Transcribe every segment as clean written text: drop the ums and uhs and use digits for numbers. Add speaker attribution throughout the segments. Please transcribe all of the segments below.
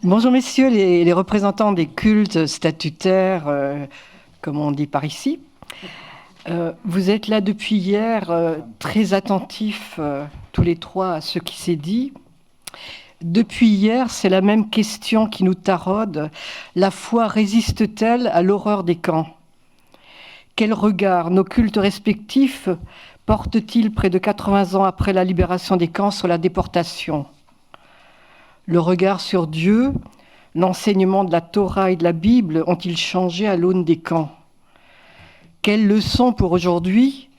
Speaker 1: Bonjour messieurs les représentants des cultes statutaires, comme on dit par ici. Vous êtes là depuis hier, très attentifs tous les trois à ce qui s'est dit. Depuis hier, c'est la même question qui nous taraude. La foi résiste-t-elle à l'horreur des camps ? Quel regard nos cultes respectifs portent-ils près de 80 ans après la libération des camps sur la déportation ? Le regard sur Dieu, l'enseignement de la Torah et de la Bible ont-ils changé à l'aune des camps ? Quelle leçon pour aujourd'hui,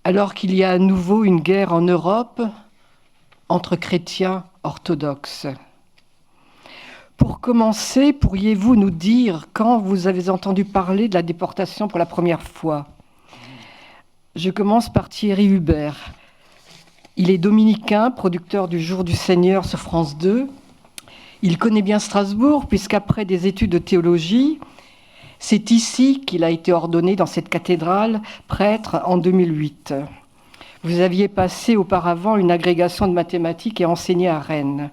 Speaker 1: alors qu'il y a à nouveau une guerre en Europe entre chrétiens orthodoxes ? Pour commencer, pourriez-vous nous dire quand vous avez entendu parler de la déportation pour la première fois ? Je commence par Thierry Hubert. Il est dominicain, producteur du Jour du Seigneur sur France 2. Il connaît bien Strasbourg, puisqu'après des études de théologie, c'est ici qu'il a été ordonné dans cette cathédrale prêtre en 2008. Vous aviez passé auparavant une agrégation de mathématiques et enseigné à Rennes.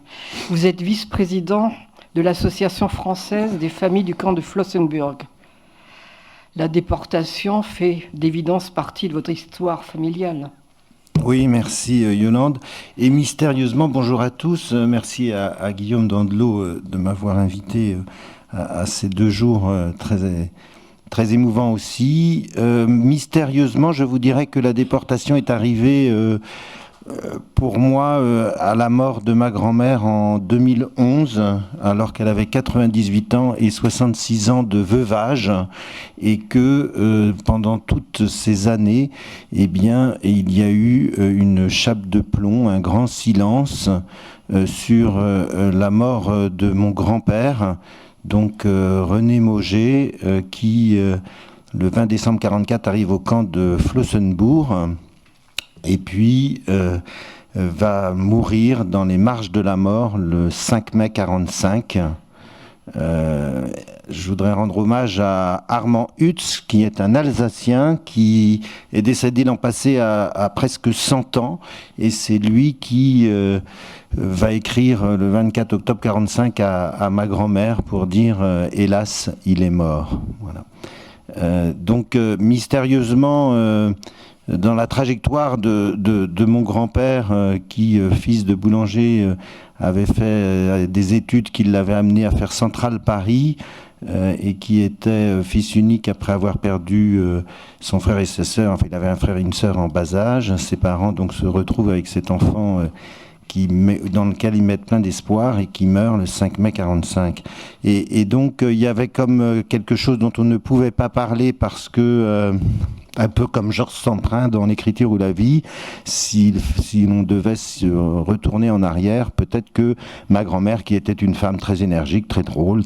Speaker 1: Vous êtes vice-président de l'Association française des familles du camp de Flossenbürg. La déportation fait d'évidence partie de votre histoire familiale.
Speaker 2: Oui, merci Yolande. Et mystérieusement, bonjour à tous. Merci à Guillaume Dandelot de m'avoir invité à ces 2 jours très émouvants aussi. Mystérieusement, je vous dirais que la déportation est arrivée pour moi à la mort de ma grand-mère en 2011, alors qu'elle avait 98 ans et 66 ans de veuvage, et que pendant toutes ces années, eh bien, il y a eu une chape de plomb, un grand silence sur la mort de mon grand-père, donc René Mauger, qui le 20 décembre 1944 arrive au camp de Flossenbürg, et puis va mourir dans les marches de la mort le 5 mai 1945. Je voudrais rendre hommage à Armand Hutz, qui est un Alsacien qui est décédé l'an passé à presque 100 ans, et c'est lui qui va écrire le 24 octobre 1945 à ma grand-mère pour dire « Hélas, il est mort ». Voilà. Donc mystérieusement, dans la trajectoire de mon grand-père, qui, fils de boulanger, avait fait des études qui l'avaient amené à faire Centrale Paris, et qui était fils unique après avoir perdu son frère et ses sœurs. Enfin, il avait un frère et une sœur en bas âge. Ses parents donc se retrouvent avec cet enfant dans lequel ils mettent plein d'espoir et qui meurt le 5 mai 1945. Et donc, il y avait comme quelque chose dont on ne pouvait pas parler parce que... un peu comme Georges Semprin dans L'écriture ou la vie, si l'on devait se retourner en arrière, peut-être que ma grand-mère, qui était une femme très énergique, très drôle,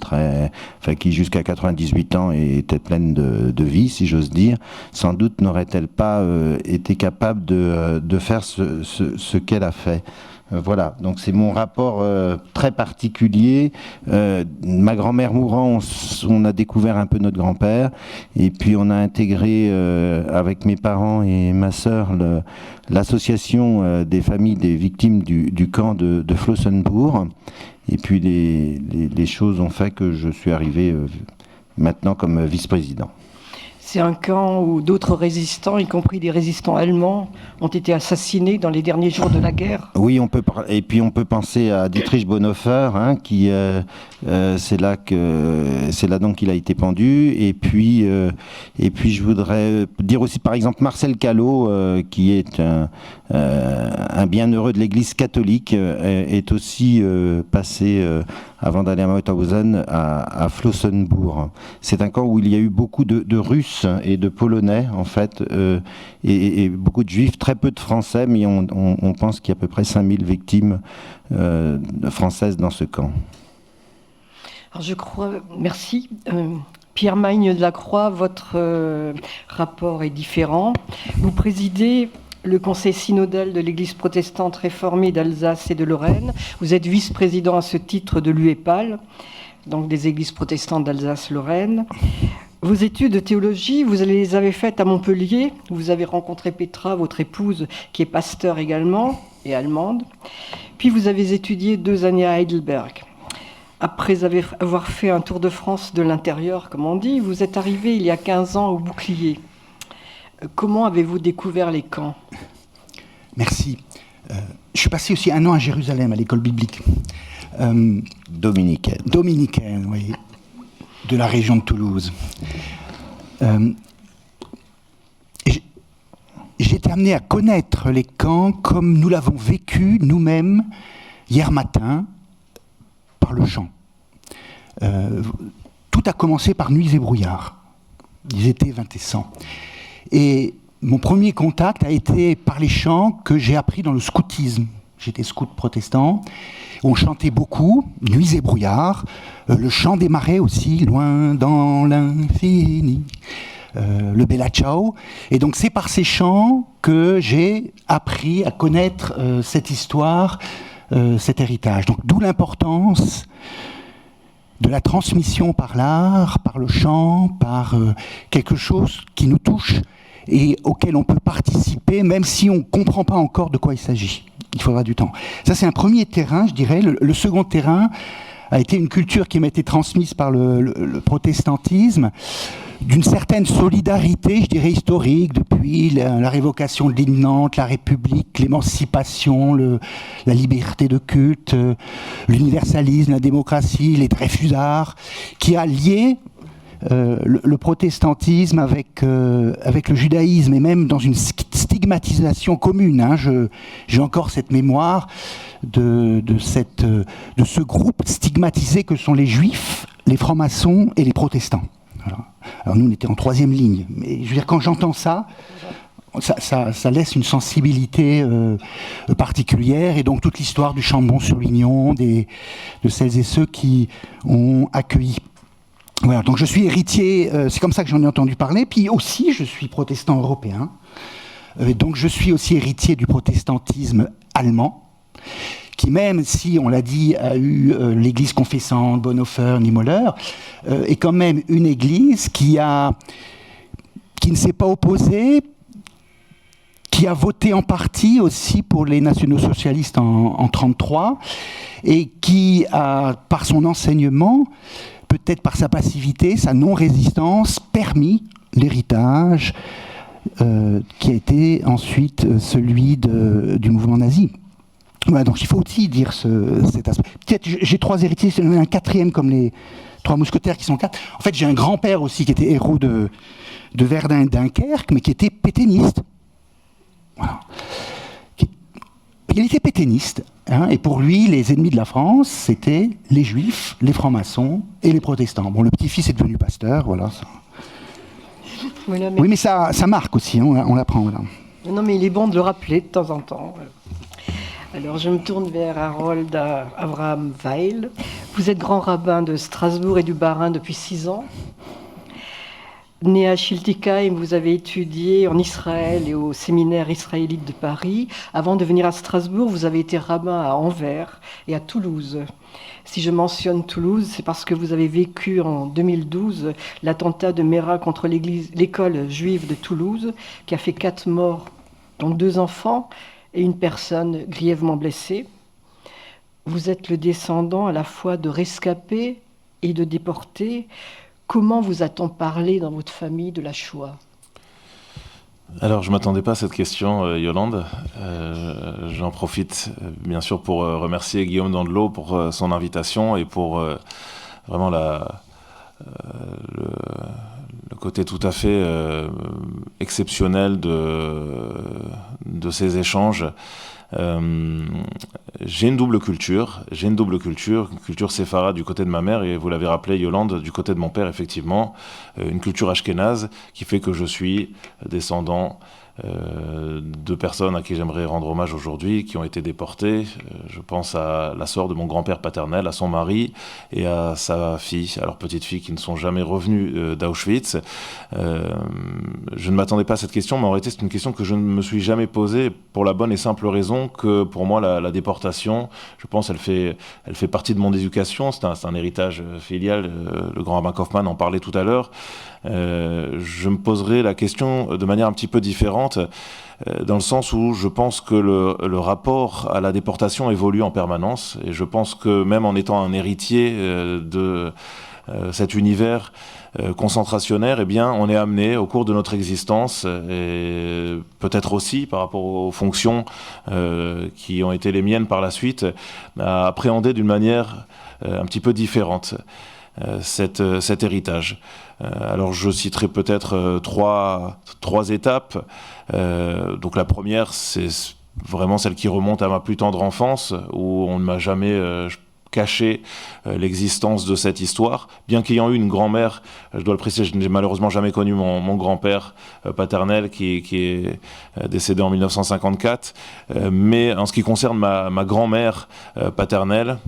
Speaker 2: qui jusqu'à 98 ans était pleine de vie, si j'ose dire, sans doute n'aurait-elle pas été capable de faire ce qu'elle a fait. Voilà, donc c'est mon rapport très particulier. Ma grand-mère mourant, on a découvert un peu notre grand-père, et puis on a intégré avec mes parents et ma sœur l'association des familles des victimes du camp de Flossenbürg, et puis les choses ont fait que je suis arrivé maintenant comme vice-président.
Speaker 1: C'est un camp où d'autres résistants, y compris des résistants allemands, ont été assassinés dans les derniers jours de la guerre.
Speaker 2: Oui, et puis on peut penser à Dietrich Bonhoeffer, qui c'est là donc qu'il a été pendu. Et puis je voudrais dire aussi par exemple Marcel Callot, qui est un bienheureux de l'Église catholique, est aussi passé avant d'aller à Mauthausen à Flossenbürg. C'est un camp où il y a eu beaucoup de Russes et de Polonais en fait, et beaucoup de Juifs, très peu de Français, mais on pense qu'il y a à peu près 5000 victimes françaises dans ce camp.
Speaker 1: Alors je crois, merci. Pierre Magne de la Croix, votre rapport est différent. Vous présidez le conseil synodal de l'Église protestante réformée d'Alsace et de Lorraine. Vous êtes vice-président à ce titre de l'UEPAL, donc des Églises protestantes d'Alsace-Lorraine. Vos études de théologie, vous les avez faites à Montpellier. Vous avez rencontré Petra, votre épouse, qui est pasteur également, et allemande. Puis vous avez étudié 2 années à Heidelberg. après avoir fait un tour de France de l'intérieur, comme on dit, vous êtes arrivé il y a 15 ans au Bouclier. Comment avez-vous découvert les camps ?
Speaker 3: Merci. Je suis passé aussi 1 an à Jérusalem, à l'école biblique.
Speaker 2: Dominicaine.
Speaker 3: Dominicaine, oui. De la région de Toulouse. J'ai été amené à connaître les camps comme nous l'avons vécu nous-mêmes hier matin par le chant. Tout a commencé par Nuits et brouillards. Ils étaient 20 et 100. Et mon premier contact a été par les chants que j'ai appris dans le scoutisme. J'étais scout protestant. On chantait beaucoup, Nuits et brouillards, le chant des marais aussi, loin dans l'infini. Le Bella Ciao. Et donc c'est par ces chants que j'ai appris à connaître cette histoire, cet héritage. Donc d'où l'importance de la transmission par l'art, par le chant, par quelque chose qui nous touche et auquel on peut participer, même si on ne comprend pas encore de quoi il s'agit. Il faudra du temps. Ça, c'est un premier terrain, je dirais. Le second terrain a été une culture qui m'a été transmise par le protestantisme, d'une certaine solidarité, je dirais, historique, depuis la révocation de l'hymne Nantes, la République, l'émancipation, la liberté de culte, l'universalisme, la démocratie, les Dreyfusards, qui a lié le protestantisme avec le judaïsme, et même dans une stigmatisation commune. Hein. J'ai encore cette mémoire de ce groupe stigmatisé que sont les juifs, les francs-maçons et les protestants. Voilà. Alors nous, on était en 3e ligne. Mais je veux dire, quand j'entends ça laisse une sensibilité particulière. Et donc toute l'histoire du Chambon-sur-Lignon, de celles et ceux qui ont accueilli. Voilà, donc je suis héritier, c'est comme ça que j'en ai entendu parler. Puis aussi, je suis protestant européen. Donc je suis aussi héritier du protestantisme allemand, qui même si, on l'a dit, a eu l'église confessante, Bonhoeffer, Niemöller, est quand même une église qui ne s'est pas opposée, qui a voté en partie aussi pour les nationaux-socialistes en 1933, et qui a, par son enseignement, peut-être par sa passivité, sa non-résistance, permis l'héritage qui a été ensuite celui du mouvement nazi. Voilà, donc il faut aussi dire cet aspect. Peut-être j'ai 3 héritiers, c'est un 4e comme les 3 mousquetaires qui sont 4. En fait, j'ai un grand-père aussi qui était héros de Verdun et Dunkerque, mais qui était pétainiste. Voilà. Il était pétainiste, hein, et pour lui, les ennemis de la France, c'était les juifs, les francs-maçons et les protestants. Bon, le petit-fils est devenu pasteur, voilà. Ça. Voilà, mais... Oui, mais ça marque aussi, hein, on l'apprend. Voilà.
Speaker 1: Non, mais il est bon de le rappeler de temps en temps. Alors, je me tourne vers Harold Abraham Weil. Vous êtes grand rabbin de Strasbourg et du Bas-Rhin depuis 6 ans. Né à Schiltigheim, vous avez étudié en Israël et au séminaire israélite de Paris. Avant de venir à Strasbourg, vous avez été rabbin à Anvers et à Toulouse. Si je mentionne Toulouse, c'est parce que vous avez vécu en 2012 l'attentat de Mera contre l'école juive de Toulouse, qui a fait 4 morts, dont 2 enfants, et une personne grièvement blessée. Vous êtes le descendant à la fois de rescapés et de déportés. Comment vous a-t-on parlé dans votre famille de la Shoah ?
Speaker 4: Alors, je ne m'attendais pas à cette question, Yolande. J'en profite, bien sûr, pour remercier Guillaume Dandelot pour son invitation et pour vraiment le côté tout à fait exceptionnel de ces échanges. J'ai une double culture, une culture séfarade du côté de ma mère et vous l'avez rappelé Yolande, du côté de mon père effectivement, une culture ashkénaze qui fait que je suis descendant de personnes à qui j'aimerais rendre hommage aujourd'hui, qui ont été déportées. Je pense à la sœur de mon grand-père paternel, à son mari et à sa fille, à leur petite fille qui ne sont jamais revenues d'Auschwitz. Je ne m'attendais pas à cette question, mais en réalité c'est une question que je ne me suis jamais posée pour la bonne et simple raison que pour moi la déportation, je pense elle fait partie de mon éducation, c'est un héritage filial, le grand rabbin Kaufmann en parlait tout à l'heure. Je me poserai la question de manière un petit peu différente différente, dans le sens où je pense que le rapport à la déportation évolue en permanence, et je pense que même en étant un héritier de cet univers concentrationnaire, eh bien, on est amené au cours de notre existence, et peut-être aussi par rapport aux fonctions qui ont été les miennes par la suite, à appréhender d'une manière un petit peu différente cet héritage. Alors je citerai peut-être trois étapes. Donc la première, c'est vraiment celle qui remonte à ma plus tendre enfance, où on ne m'a jamais caché l'existence de cette histoire. Bien qu'ayant eu une grand-mère, je dois le préciser, je n'ai malheureusement jamais connu mon grand-père paternel qui est décédé en 1954. Mais en ce qui concerne ma grand-mère paternelle,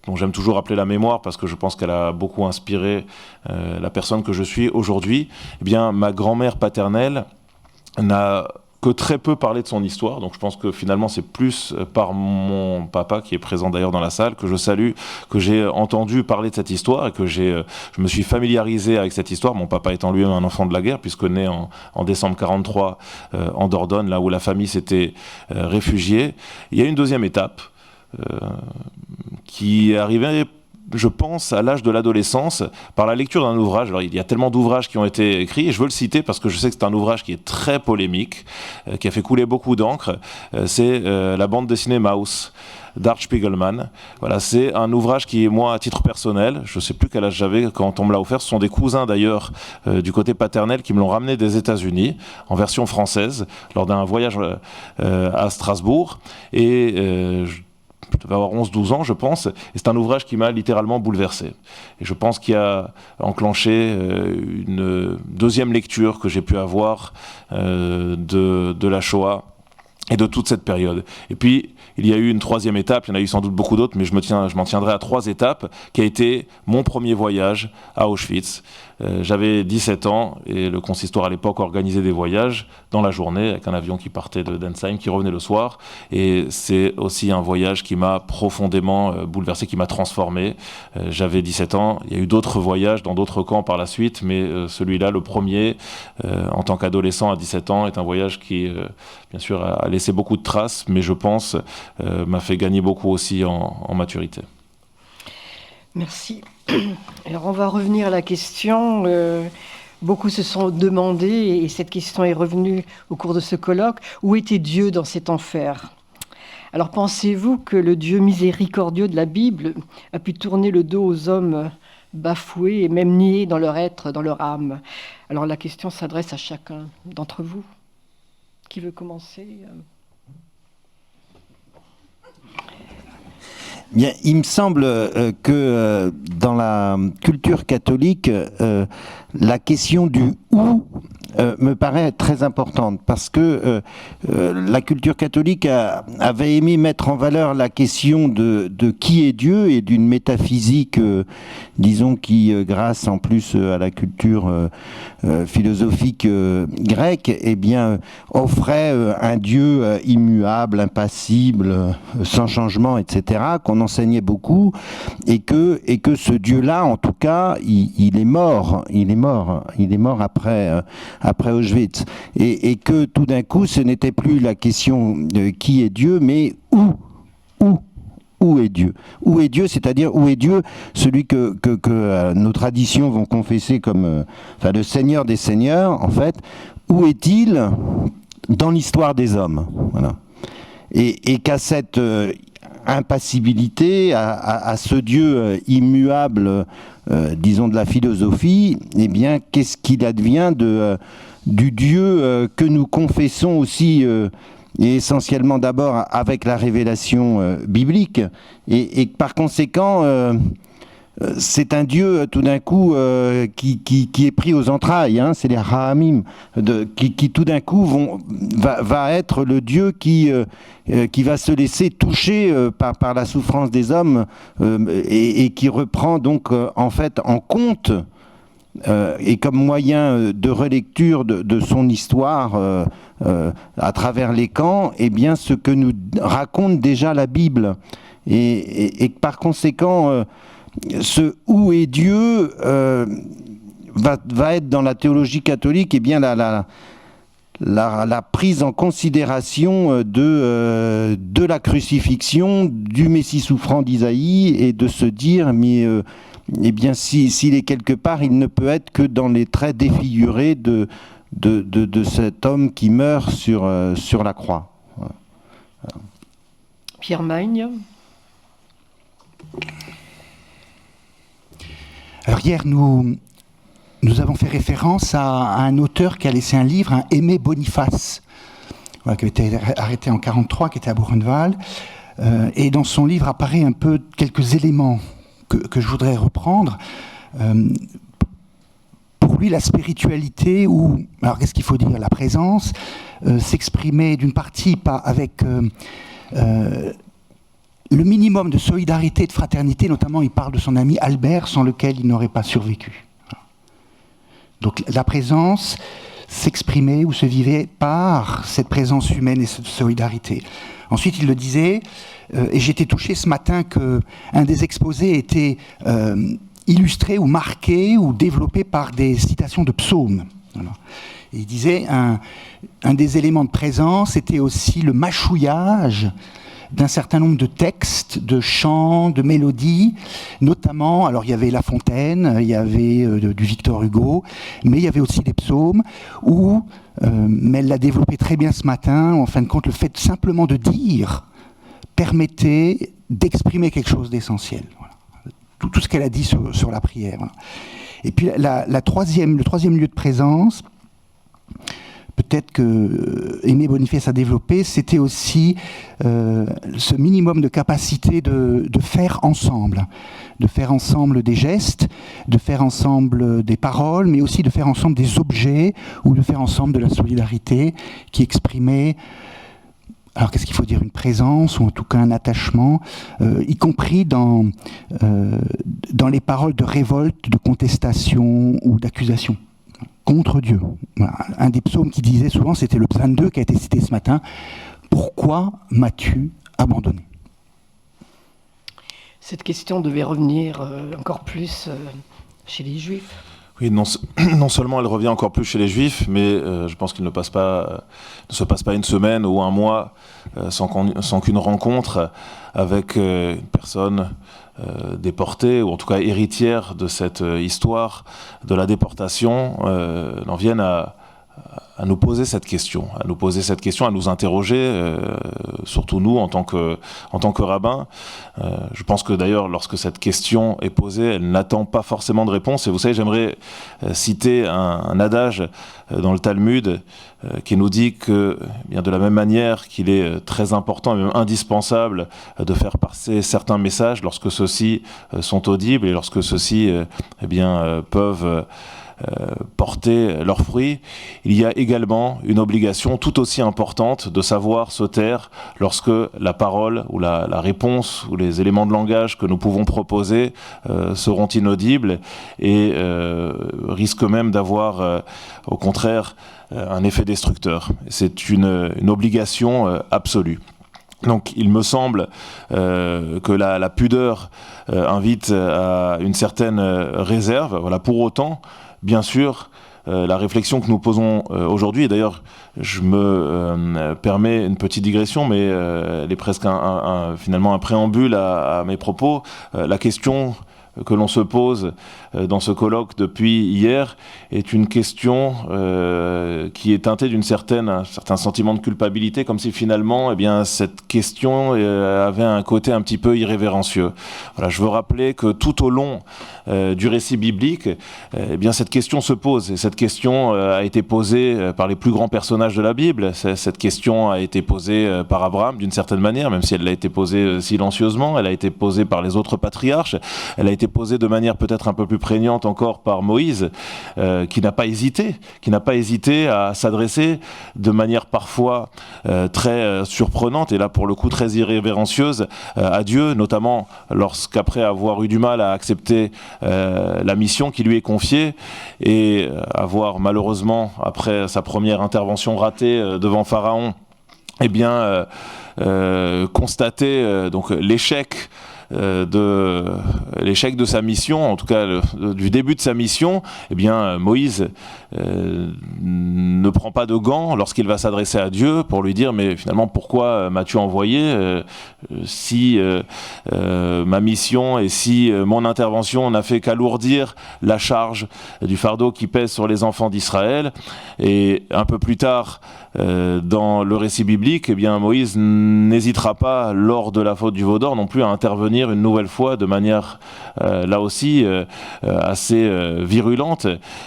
Speaker 4: dont j'aime toujours rappeler la mémoire parce que je pense qu'elle a beaucoup inspiré la personne que je suis aujourd'hui, eh bien, ma grand-mère paternelle n'a que très peu parlé de son histoire, donc je pense que finalement c'est plus par mon papa, qui est présent d'ailleurs dans la salle, que je salue, que j'ai entendu parler de cette histoire et que je me suis familiarisé avec cette histoire, mon papa étant lui-même un enfant de la guerre, puisque né en décembre 43 en Dordogne, là où la famille s'était réfugiée. Il y a une deuxième étape qui est arrivée, je pense, à l'âge de l'adolescence, par la lecture d'un ouvrage. Alors, il y a tellement d'ouvrages qui ont été écrits, et je veux le citer parce que je sais que c'est un ouvrage qui est très polémique, qui a fait couler beaucoup d'encre. C'est la bande dessinée Maus d'Art Spiegelman. Voilà, c'est un ouvrage qui, moi, à titre personnel, je ne sais plus quel âge j'avais quand on me l'a offert, ce sont des cousins d'ailleurs du côté paternel qui me l'ont ramené des États-Unis en version française lors d'un voyage à Strasbourg, et je devais avoir 11-12 ans, je pense, et c'est un ouvrage qui m'a littéralement bouleversé. Et je pense qu'il a enclenché une deuxième lecture que j'ai pu avoir de la Shoah et de toute cette période. Et puis, il y a eu une troisième étape, il y en a eu sans doute beaucoup d'autres, mais je m'en tiendrai à 3 étapes, qui a été mon premier voyage à Auschwitz. J'avais 17 ans, et le consistoire à l'époque organisait des voyages dans la journée, avec un avion qui partait de Densheim, qui revenait le soir. Et c'est aussi un voyage qui m'a profondément bouleversé, qui m'a transformé. J'avais 17 ans, il y a eu d'autres voyages dans d'autres camps par la suite, mais celui-là, le premier, en tant qu'adolescent à 17 ans, est un voyage qui, bien sûr, a laissé beaucoup de traces, mais je pense m'a fait gagner beaucoup aussi en maturité.
Speaker 1: Merci. Alors on va revenir à la question. Beaucoup se sont demandé, et cette question est revenue au cours de ce colloque, où était Dieu dans cet enfer ? Alors pensez-vous que le Dieu miséricordieux de la Bible a pu tourner le dos aux hommes bafoués et même niés dans leur être, dans leur âme ? Alors la question s'adresse à chacun d'entre vous. Qui veut commencer ?
Speaker 2: Bien, il me semble que dans la culture catholique, la question du « où » me paraît très importante, parce que la culture catholique avait aimé mettre en valeur la question de qui est Dieu, et d'une métaphysique, disons, qui, grâce en plus à la culture philosophique grecque, eh bien, offrait un Dieu immuable, impassible, sans changement, etc., qu'on enseignait beaucoup, et que ce Dieu-là, en tout cas, il est mort après Auschwitz, et que tout d'un coup, ce n'était plus la question de qui est Dieu, mais où est Dieu ? Où est Dieu, c'est-à-dire où est Dieu, celui que nos traditions vont confesser comme le Seigneur des Seigneurs, en fait. Où est-il dans l'histoire des hommes ? Voilà. Et qu'à cette impassibilité, à ce Dieu immuable, disons, de la philosophie, eh bien, qu'est-ce qu'il advient du Dieu que nous confessons aussi, et essentiellement d'abord avec la révélation biblique, et par conséquent, c'est un Dieu tout d'un coup qui est pris aux entrailles, hein, c'est les Rahamim, qui tout d'un coup va être le Dieu qui va se laisser toucher par la souffrance des hommes, et qui reprend donc en fait en compte, et comme moyen de relecture de son histoire à travers les camps, eh bien ce que nous raconte déjà la Bible, et par conséquent ce « où est Dieu » va être dans la théologie catholique, eh bien la prise en considération de la crucifixion du Messie souffrant d'Isaïe et de se dire, mais eh bien, s'il est quelque part, il ne peut être que dans les traits défigurés de cet homme qui meurt sur la croix. Voilà.
Speaker 1: Pierre Magne.
Speaker 3: Alors hier, nous avons fait référence à un auteur qui a laissé un livre, un Aimé Boniface, voilà, qui a été arrêté en 1943, qui était à Buchenwald. Et dans son livre apparaît un peu quelques éléments que je voudrais reprendre. Pour lui, la spiritualité, alors qu'est-ce qu'il faut dire, la présence, s'exprimait d'une partie avec le minimum de solidarité et de fraternité, notamment il parle de son ami Albert, sans lequel il n'aurait pas survécu. Donc la présence s'exprimait ou se vivait par cette présence humaine et cette solidarité. Ensuite, il le disait, et j'étais touché ce matin qu'un des exposés était illustré ou marqué ou développé par des citations de psaumes. Voilà. Et il disait, un des éléments de présence était aussi le mâchouillage d'un certain nombre de textes, de chants, de mélodies, notamment, alors il y avait La Fontaine, il y avait du Victor Hugo, mais il y avait aussi des psaumes où, mais elle l'a développé très bien ce matin, en fin de compte, le fait simplement de dire permettait d'exprimer quelque chose d'essentiel. Voilà. Tout ce qu'elle a dit sur la prière. Voilà. Et puis le troisième lieu de présence, peut-être que Aimé Boniface a développé, c'était aussi ce minimum de capacité de faire ensemble des gestes, de faire ensemble des paroles, mais aussi de faire ensemble des objets ou de faire ensemble de la solidarité qui exprimait, alors qu'est-ce qu'il faut dire, une présence ou en tout cas un attachement, y compris dans les paroles de révolte, de contestation ou d'accusation contre Dieu. Voilà. Un des psaumes qui disait souvent, c'était le psaume 2 qui a été cité ce matin. Pourquoi m'as-tu abandonné ?
Speaker 1: Cette question devait revenir encore plus chez les Juifs.
Speaker 4: Oui, non seulement elle revient encore plus chez les Juifs, mais je pense qu'il ne se passe pas une semaine ou un mois sans qu'une rencontre avec une personne déportée, ou en tout cas héritière de cette histoire de la déportation, n'en vienne à nous poser cette question, à nous interroger, surtout nous en tant que rabbins. Je pense que d'ailleurs, lorsque cette question est posée, elle n'attend pas forcément de réponse. Et vous savez, j'aimerais citer un adage dans le Talmud qui nous dit que, bien de la même manière qu'il est très important et même indispensable de faire passer certains messages lorsque ceux-ci sont audibles et lorsque ceux-ci peuvent porter leurs fruits, il y a également une obligation tout aussi importante de savoir se taire lorsque la parole ou la réponse ou les éléments de langage que nous pouvons proposer seront inaudibles et risquent même d'avoir au contraire un effet destructeur. C'est une obligation absolue. Donc il me semble que la pudeur invite à une certaine réserve. Voilà, pour autant, bien sûr, la réflexion que nous posons aujourd'hui, et d'ailleurs je me permets une petite digression, mais elle est presque finalement un préambule à mes propos, la question que l'on se pose dans ce colloque depuis hier est une question qui est teintée d'un certain sentiment de culpabilité, comme si finalement cette question avait un côté un petit peu irrévérencieux. Voilà, je veux rappeler que tout au long du récit biblique, cette question se pose, et cette question a été posée par les plus grands personnages de la Bible. Cette question a été posée par Abraham d'une certaine manière, même si elle a été posée silencieusement. Elle a été posée par les autres patriarches. Elle a été posée de manière peut-être un peu plus prégnante encore par Moïse, qui n'a pas hésité à s'adresser de manière parfois très surprenante, et là pour le coup très irrévérencieuse, à Dieu, notamment lorsqu'après avoir eu du mal à accepter la mission qui lui est confiée, et avoir malheureusement, après sa première intervention ratée devant Pharaon, constaté donc l'échec de l'échec de sa mission, en tout cas du début de sa mission, eh bien Moïse ne prend pas de gants lorsqu'il va s'adresser à Dieu pour lui dire mais finalement pourquoi m'as-tu envoyé si ma mission et si mon intervention n'a fait qu'alourdir la charge du fardeau qui pèse sur les enfants d'Israël. Et un peu plus tard dans le récit biblique, eh bien Moïse n'hésitera pas lors de la faute du veau d'or non plus à intervenir une nouvelle fois de manière là aussi assez virulente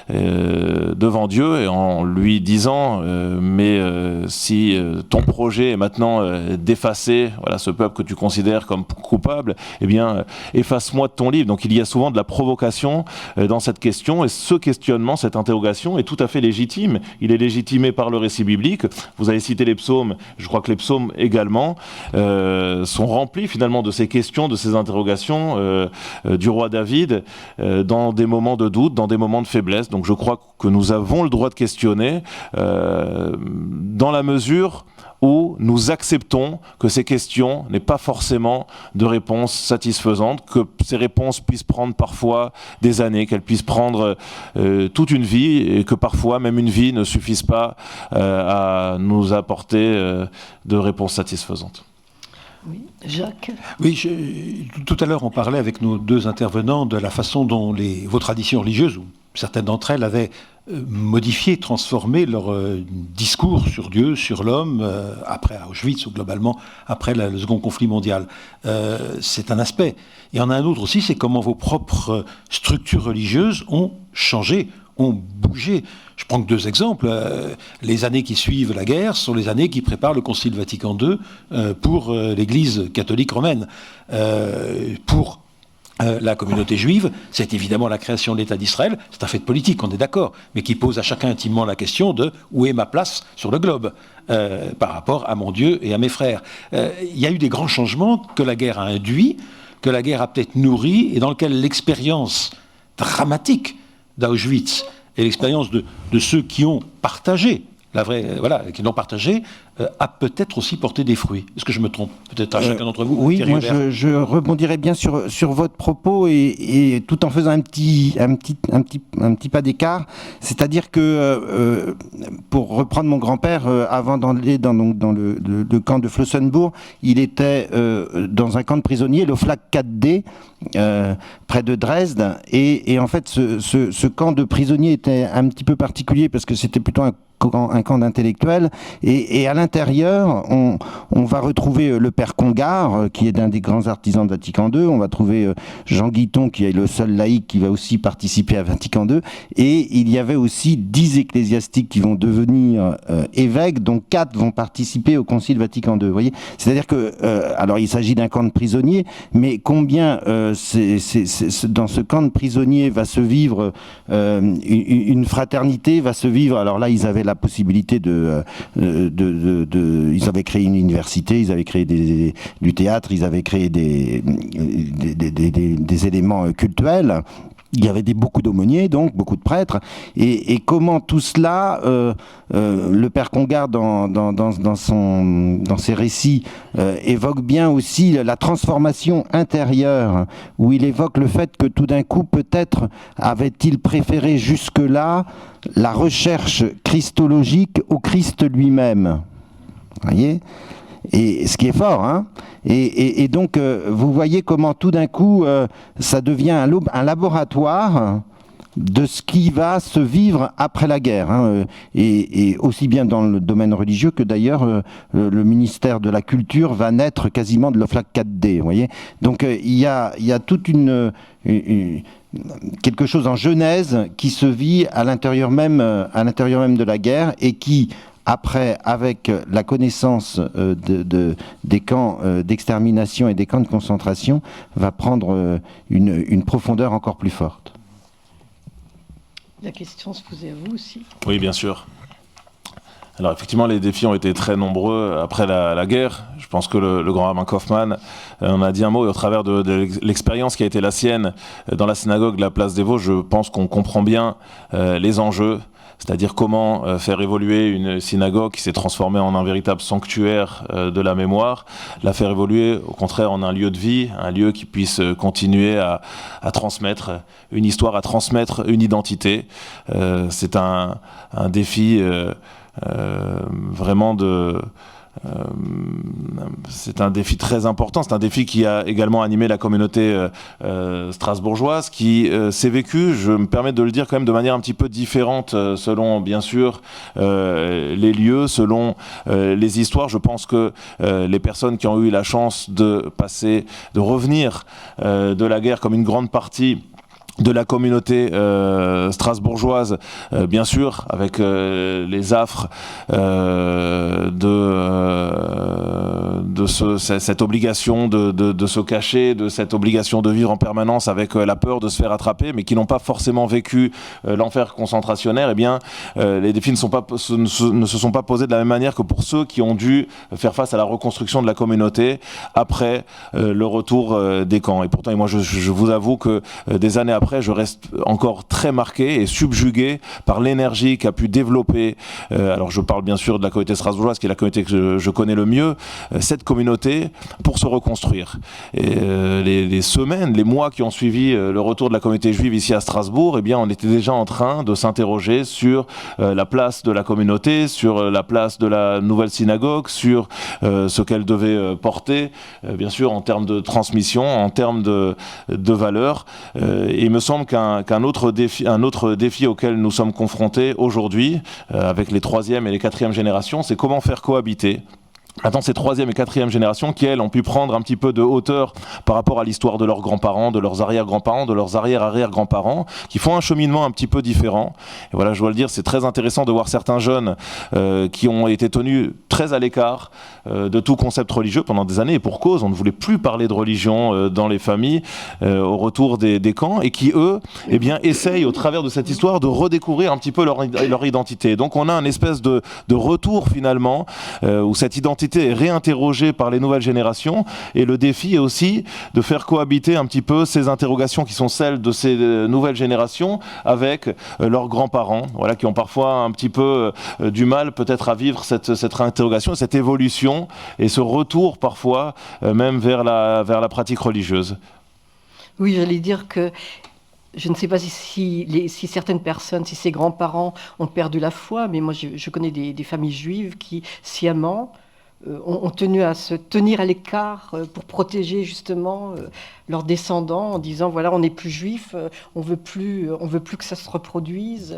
Speaker 4: devant Dieu et en lui disant mais si ton projet est maintenant d'effacer voilà, ce peuple que tu considères comme coupable, eh bien efface-moi de ton livre. Donc il y a souvent de la provocation dans cette question et ce questionnement, cette interrogation est tout à fait légitime. Il est légitimé par le récit biblique. Vous avez cité les psaumes, je crois que les psaumes également sont remplis finalement de ces questions, de ces interrogations du roi David dans des moments de doute, dans des moments de faiblesse. Donc je crois que nous avons le droit de questionner dans la mesure où nous acceptons que ces questions n'aient pas forcément de réponse satisfaisante, que ces réponses puissent prendre parfois des années, qu'elles puissent prendre toute une vie, et que parfois même une vie ne suffise pas à nous apporter de réponses satisfaisantes.
Speaker 1: Oui, Jacques.
Speaker 5: Oui, tout à l'heure on parlait avec nos deux intervenants de la façon dont vos traditions religieuses, ou certaines d'entre elles, avaient modifié, transformé leur discours sur Dieu, sur l'homme, après Auschwitz ou globalement après le second conflit mondial. C'est un aspect. Il y en a un autre aussi, c'est comment vos propres structures religieuses ont changé, ont bougé. Je prends que deux exemples. Les années qui suivent la guerre sont les années qui préparent le Concile Vatican II pour l'Église catholique romaine. Pour la communauté juive, c'est évidemment la création de l'État d'Israël, c'est un fait politique, on est d'accord, mais qui pose à chacun intimement la question de où est ma place sur le globe par rapport à mon Dieu et à mes frères. Il y a eu des grands changements que la guerre a induits, que la guerre a peut-être nourris, et dans lequel l'expérience dramatique d'Auschwitz et l'expérience de ceux qui ont partagé, qui l'ont partagé, a peut-être aussi porté des fruits. Est-ce que je me trompe? Peut-être à chacun d'entre vous.
Speaker 2: Oui, moi je rebondirais bien sur votre propos et tout en faisant un petit pas d'écart. C'est-à-dire que, pour reprendre mon grand-père, avant d'aller dans le camp de Flossenburg, il était dans un camp de prisonniers, le Flag 4D, près de Dresde. Et en fait, ce camp de prisonniers était un petit peu particulier parce que c'était plutôt un camp d'intellectuels, et à l'intérieur, on va retrouver le père Congar, qui est un des grands artisans de Vatican II, on va trouver Jean Guiton, qui est le seul laïc qui va aussi participer à Vatican II, et il y avait aussi 10 ecclésiastiques qui vont devenir évêques, dont 4 vont participer au Concile Vatican II, vous voyez. C'est-à-dire que, alors il s'agit d'un camp de prisonniers, mais combien dans ce camp de prisonniers va se vivre une fraternité, va se vivre, alors là ils avaient la possibilité ils avaient créé une université, ils avaient créé du théâtre, ils avaient créé des éléments cultuels. Il y avait beaucoup d'aumôniers, donc beaucoup de prêtres, et comment tout cela, le père Congar dans ses récits évoque bien aussi la transformation intérieure, où il évoque le fait que tout d'un coup, peut-être avait-il préféré jusque-là la recherche christologique au Christ lui-même. Vous voyez ? Et ce qui est fort, hein. Et donc, vous voyez comment tout d'un coup, ça devient un laboratoire de ce qui va se vivre après la guerre, hein, et aussi bien dans le domaine religieux que d'ailleurs le ministère de la Culture va naître quasiment de l'OFLAC 4D, vous voyez. Donc il y a toute quelque chose en genèse qui se vit à l'intérieur même de la guerre, et qui après, avec la connaissance des camps d'extermination et des camps de concentration, va prendre une profondeur encore plus forte.
Speaker 1: La question se posait à vous aussi.
Speaker 4: Oui, bien sûr. Alors effectivement, les défis ont été très nombreux après la guerre. Je pense que le grand rabbin Kaufmann en a dit un mot, et au travers de l'expérience qui a été la sienne dans la synagogue de la place des Vosges, je pense qu'on comprend bien les enjeux. C'est-à-dire comment faire évoluer une synagogue qui s'est transformée en un véritable sanctuaire de la mémoire, la faire évoluer au contraire en un lieu de vie, un lieu qui puisse continuer à transmettre une histoire, à transmettre une identité. C'est un défi vraiment c'est un défi très important, c'est un défi qui a également animé la communauté strasbourgeoise, qui s'est vécu, je me permets de le dire quand même de manière un petit peu différente selon bien sûr les lieux, selon les histoires. Je pense que les personnes qui ont eu la chance de revenir de la guerre comme une grande partie de la communauté strasbourgeoise, bien sûr, avec les affres cette obligation de se cacher, de cette obligation de vivre en permanence avec la peur de se faire attraper, mais qui n'ont pas forcément vécu l'enfer concentrationnaire, eh bien, les défis ne se sont pas posés de la même manière que pour ceux qui ont dû faire face à la reconstruction de la communauté après le retour des camps. Et pourtant, moi, je vous avoue que des années après, je reste encore très marqué et subjugué par l'énergie qu'a pu développer, alors je parle bien sûr de la communauté strasbourgeoise, qui est la communauté que je connais le mieux, cette communauté pour se reconstruire. Et les semaines, les mois qui ont suivi le retour de la communauté juive ici à Strasbourg, eh bien, on était déjà en train de s'interroger sur la place de la communauté, sur la place de la nouvelle synagogue, sur ce qu'elle devait porter, bien sûr en termes de transmission, en termes de valeurs. Et il me semble qu'un autre défi auquel nous sommes confrontés aujourd'hui, avec les 3e et les 4e générations, c'est comment faire cohabiter maintenant ces 3e et 4e générations qui, elles, ont pu prendre un petit peu de hauteur par rapport à l'histoire de leurs grands-parents, de leurs arrière-grands-parents, de leurs arrière-arrière-grands-parents, qui font un cheminement un petit peu différent. Et voilà, je dois le dire, c'est très intéressant de voir certains jeunes qui ont été tenus très à l'écart de tout concept religieux pendant des années, et pour cause, on ne voulait plus parler de religion dans les familles au retour des camps, et qui, eux, eh bien, essayent, au travers de cette histoire, de redécouvrir un petit peu leur identité. Donc on a un espèce de retour, finalement, où cette identité est réinterrogée par les nouvelles générations, et le défi est aussi de faire cohabiter un petit peu ces interrogations qui sont celles de ces nouvelles générations avec leurs grands-parents, voilà, qui ont parfois un petit peu du mal peut-être à vivre cette réinterrogation, cette évolution et ce retour parfois même vers la pratique religieuse.
Speaker 1: Oui, j'allais dire que je ne sais pas si certaines personnes, si ces grands-parents ont perdu la foi, mais moi je connais des familles juives qui sciemment ont tenu à se tenir à l'écart pour protéger justement leurs descendants en disant voilà, on n'est plus juif, on veut plus que ça se reproduise.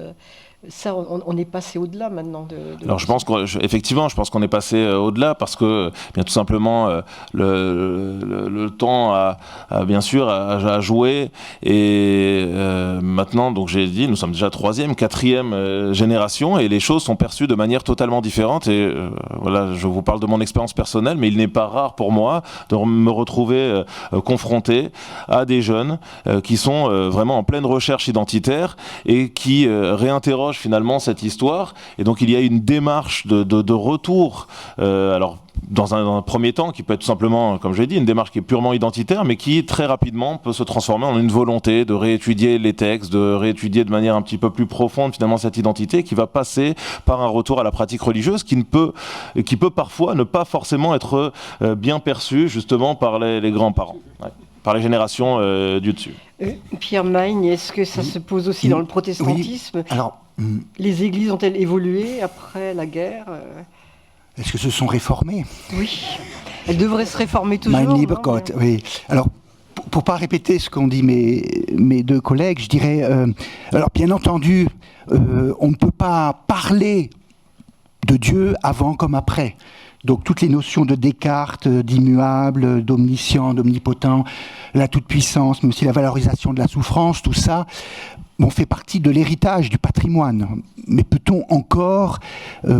Speaker 1: Ça, on est passé au-delà maintenant.
Speaker 4: Alors je pense qu'effectivement, je pense qu'on est passé au-delà parce que, bien tout simplement, le temps a bien sûr à jouer, et maintenant, donc j'ai dit, nous sommes déjà 3e, 4e génération, et les choses sont perçues de manière totalement différente. Et voilà, je vous parle de mon expérience personnelle, mais il n'est pas rare pour moi de me retrouver confronté à des jeunes qui sont vraiment en pleine recherche identitaire et qui réinterrogent finalement cette histoire, et donc il y a une démarche de retour, alors dans un premier temps qui peut être tout simplement, comme je l'ai dit, une démarche qui est purement identitaire, mais qui très rapidement peut se transformer en une volonté de réétudier les textes, de réétudier de manière un petit peu plus profonde finalement cette identité, qui va passer par un retour à la pratique religieuse qui peut parfois ne pas forcément être bien perçu justement par les grands-parents, par les générations du dessus.
Speaker 1: Pierre Magne, est-ce que ça se pose aussi dans le protestantisme ?
Speaker 3: Oui. Alors,
Speaker 1: les églises ont-elles évolué après la guerre ?
Speaker 3: Est-ce que se sont réformées ?
Speaker 1: Oui, elles devraient se réformer toujours.
Speaker 3: Mein lieber Gott, oui. Alors, pour pas répéter ce qu'ont dit mes deux collègues, je dirais, alors bien entendu, on ne peut pas parler de Dieu avant comme après. Donc toutes les notions de Descartes, d'immuable, d'omniscient, d'omnipotent, la toute-puissance, mais aussi la valorisation de la souffrance, tout ça, fait partie de l'héritage, du patrimoine. Mais peut-on encore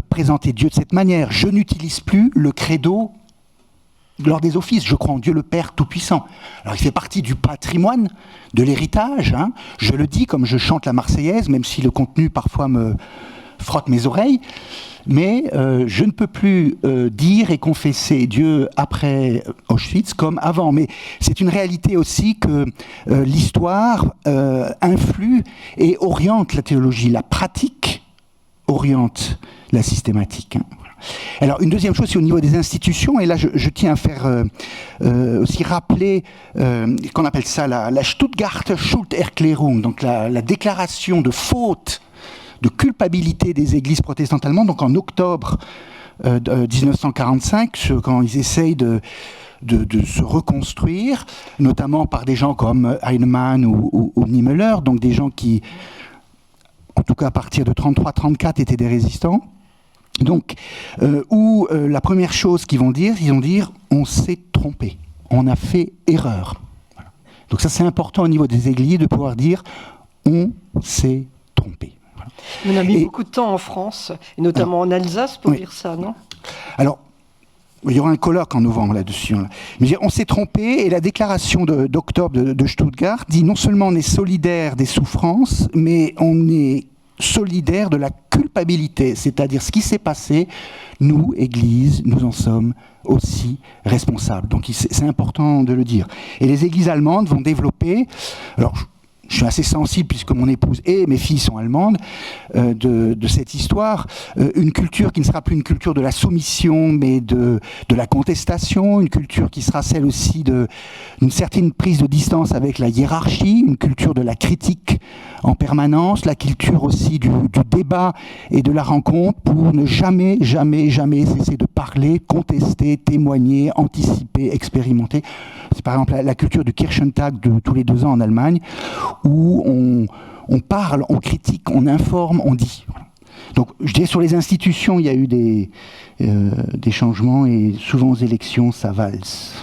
Speaker 3: présenter Dieu de cette manière ? Je n'utilise plus le credo lors des offices. Je crois en Dieu le Père Tout-Puissant. Alors il fait partie du patrimoine, de l'héritage. Je le dis comme je chante la Marseillaise, même si le contenu parfois me frotte mes oreilles, mais je ne peux plus dire et confesser Dieu après Auschwitz comme avant. Mais c'est une réalité aussi que l'histoire influe et oriente la théologie. La pratique oriente la systématique. Alors, une deuxième chose, c'est au niveau des institutions, et là, je tiens à faire aussi rappeler qu'on appelle ça la Stuttgarter Schulderklärung, donc la déclaration de faute, de culpabilité des églises protestantes allemandes, donc en octobre 1945, quand ils essayent de se reconstruire, notamment par des gens comme Heinemann ou Niemöller, donc des gens qui, en tout cas à partir de 1933-1934, étaient des résistants. Donc, la première chose qu'ils vont dire, ils vont dire « on s'est trompé, on a fait erreur ». Voilà. Donc ça, c'est important au niveau des églises de pouvoir dire « on s'est trompé ». Voilà.
Speaker 1: On a mis beaucoup de temps en France, et notamment en Alsace, pour dire ça, non?
Speaker 3: Alors, il y aura un colloque en novembre là-dessus. Hein. Mais on s'est trompé, et la déclaration d'octobre de Stuttgart dit non seulement on est solidaire des souffrances, mais on est solidaire de la culpabilité, c'est-à-dire ce qui s'est passé, nous, Église, nous en sommes aussi responsables. Donc c'est important de le dire. Et les églises allemandes vont développer, alors je suis assez sensible, puisque mon épouse et mes filles sont allemandes, de cette histoire, une culture qui ne sera plus une culture de la soumission, mais de la contestation, une culture qui sera celle aussi d'une certaine prise de distance avec la hiérarchie, une culture de la critique en permanence, la culture aussi du débat et de la rencontre, pour ne jamais, jamais, jamais cesser de parler, contester, témoigner, anticiper, expérimenter. C'est par exemple la culture du Kirchentag de tous les 2 ans en Allemagne, où on parle, on critique, on informe, on dit. Voilà. Donc je dirais sur les institutions, il y a eu des changements, et souvent aux élections, ça valse.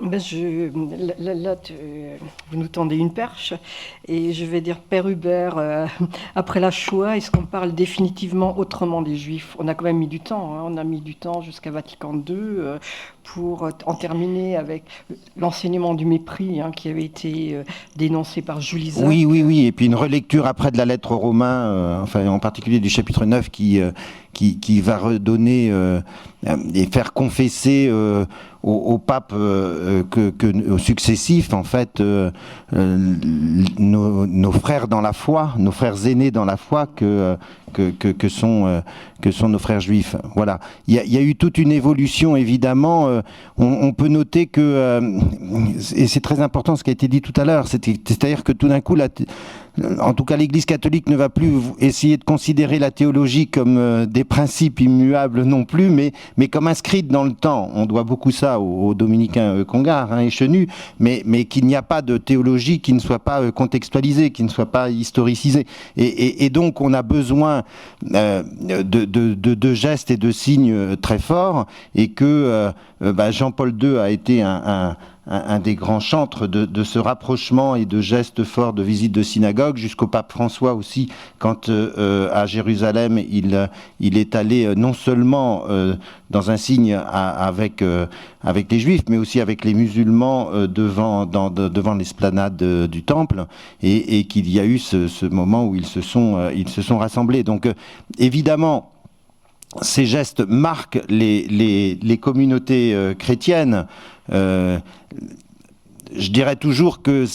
Speaker 1: Ben vous nous tendez une perche, et je vais dire, Père Hubert, après la Shoah, est-ce qu'on parle définitivement autrement des Juifs? On a quand même mis du temps, hein, on a mis du temps jusqu'à Vatican II pour en terminer avec l'enseignement du mépris, hein, qui avait été dénoncé par Jules Isaac.
Speaker 2: Oui, et puis une relecture après de la lettre aux Romains, enfin en particulier du chapitre 9 qui va redonner et faire confesser au pape aux successifs, en fait, nos frères dans la foi, nos frères aînés dans la foi que sont nos frères juifs. Voilà. Il y a eu toute une évolution, évidemment. On peut noter que, et c'est très important ce qui a été dit tout à l'heure, c'est-à-dire que tout d'un coup, en tout cas l'Église catholique ne va plus essayer de considérer la théologie comme des principes immuables non plus, mais comme inscrite dans le temps. On doit beaucoup ça aux dominicains Congar et Chenu, mais qu'il n'y a pas de théologie qui ne soit pas contextualisée, qui ne soit pas historicisée. Et donc on a besoin de gestes et de signes très forts, et que Jean-Paul II a été un des grands chantres de ce rapprochement et de gestes forts de visite de synagogue, jusqu'au pape François aussi, quand à Jérusalem il est allé non seulement dans un signe avec les Juifs, mais aussi avec les musulmans devant l'esplanade du temple, et qu'il y a eu ce moment où ils se sont rassemblés. Donc évidemment, ces gestes marquent les communautés chrétiennes. Je dirais toujours que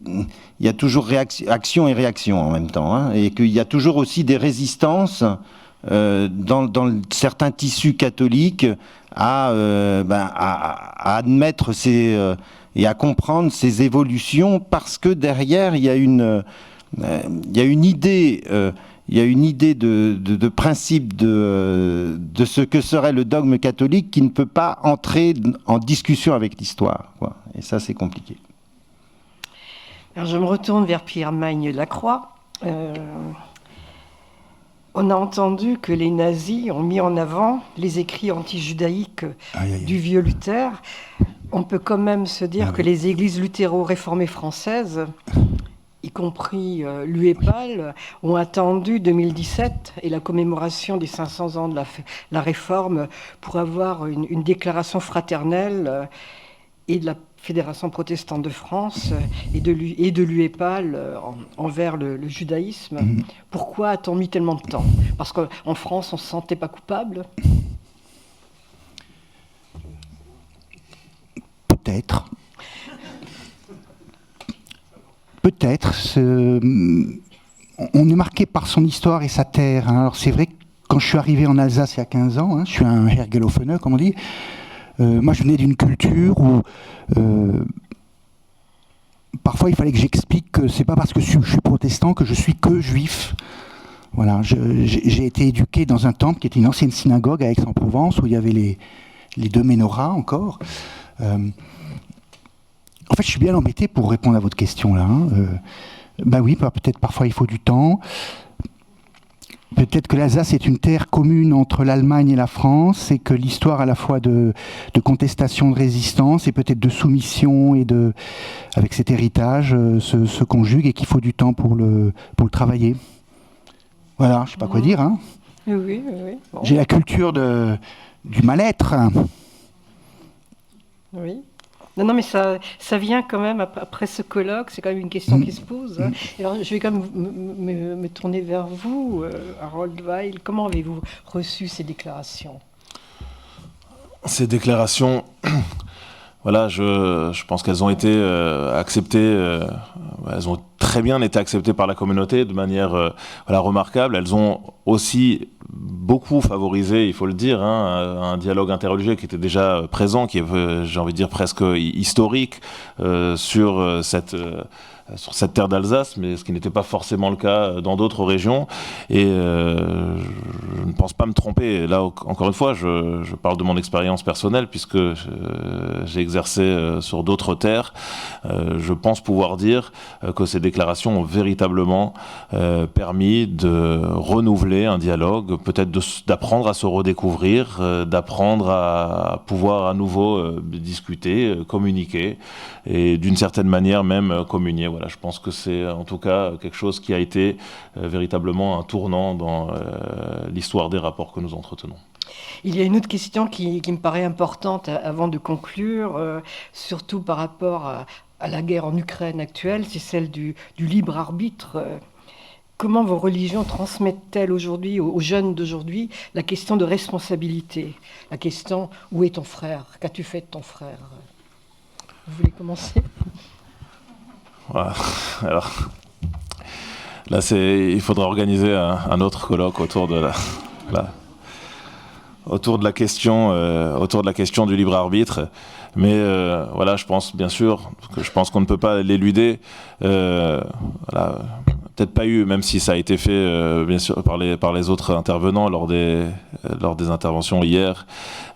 Speaker 2: il y a toujours action et réaction en même temps, hein, et qu'il y a toujours aussi des résistances dans certains tissus catholiques à admettre et à comprendre ces évolutions, parce que derrière il y a une idée. Il y a une idée de principe de ce que serait le dogme catholique qui ne peut pas entrer en discussion avec l'histoire, quoi. Et ça, c'est compliqué.
Speaker 1: Alors, je me retourne vers Pierre Magne-Lacroix. On a entendu que les nazis ont mis en avant les écrits anti-judaïques du vieux Luther. On peut quand même se dire que les églises luthéro-réformées françaises, y compris l'UEPAL, ont attendu 2017 et la commémoration des 500 ans de la Réforme pour avoir une déclaration fraternelle et de la Fédération protestante de France et de l'UEPAL envers le judaïsme. Pourquoi a-t-on mis tellement de temps? Parce qu'en France, on ne se sentait pas coupable?
Speaker 3: Peut-être. Peut-être. On est marqué par son histoire et sa terre. Alors c'est vrai que quand je suis arrivé en Alsace il y a 15 ans, je suis un Hergelhofener, comme on dit, moi je venais d'une culture où parfois il fallait que j'explique que c'est pas parce que je suis protestant que je suis que juif. Voilà, j'ai été éduqué dans un temple qui était une ancienne synagogue à Aix-en-Provence où il y avait les deux menorahs encore. En fait, je suis bien embêté pour répondre à votre question là. Oui, peut-être parfois il faut du temps. Peut-être que l'Alsace est une terre commune entre l'Allemagne et la France, et que l'histoire à la fois de contestation, de résistance, et peut-être de soumission, et avec cet héritage, se conjugue, et qu'il faut du temps pour le travailler. Voilà, je ne sais pas quoi dire. Hein.
Speaker 1: Oui. Bon.
Speaker 3: J'ai la culture du mal-être.
Speaker 1: Oui. Non, mais ça vient quand même après ce colloque, c'est quand même une question qui se pose. Hein. Alors, je vais quand même me tourner vers vous, Harold Weil. Comment avez-vous reçu ces déclarations?
Speaker 4: Ces déclarations, voilà, je pense qu'elles ont été acceptées, elles ont très bien été acceptées par la communauté de manière remarquable. Elles ont aussi beaucoup favorisé, il faut le dire, un dialogue interreligieux qui était déjà présent, qui est, j'ai envie de dire, presque historique sur cette terre d'Alsace, mais ce qui n'était pas forcément le cas dans d'autres régions. Et je ne pense pas me tromper. Là, encore une fois, je parle de mon expérience personnelle, puisque j'ai exercé sur d'autres terres. Je pense pouvoir dire que ces déclarations ont véritablement permis de renouveler un dialogue, peut-être d'apprendre à se redécouvrir, d'apprendre à pouvoir à nouveau discuter, communiquer, et d'une certaine manière même communier. Voilà, je pense que c'est en tout cas quelque chose qui a été véritablement un tournant dans l'histoire des rapports que nous entretenons.
Speaker 1: Il y a une autre question qui me paraît importante avant de conclure, surtout par rapport à la guerre en Ukraine actuelle, c'est celle du libre arbitre. Comment vos religions transmettent-elles aujourd'hui, aux jeunes d'aujourd'hui, la question de responsabilité? La question « Où est ton frère? Qu'as-tu fait de ton frère ?» Vous voulez commencer?
Speaker 4: Voilà. Alors, là, il faudra organiser un autre colloque autour de la question du libre arbitre. Mais voilà, je pense bien sûr qu'on ne peut pas l'éluder. Voilà, peut-être pas eu, même si ça a été fait bien sûr par les autres intervenants lors des interventions hier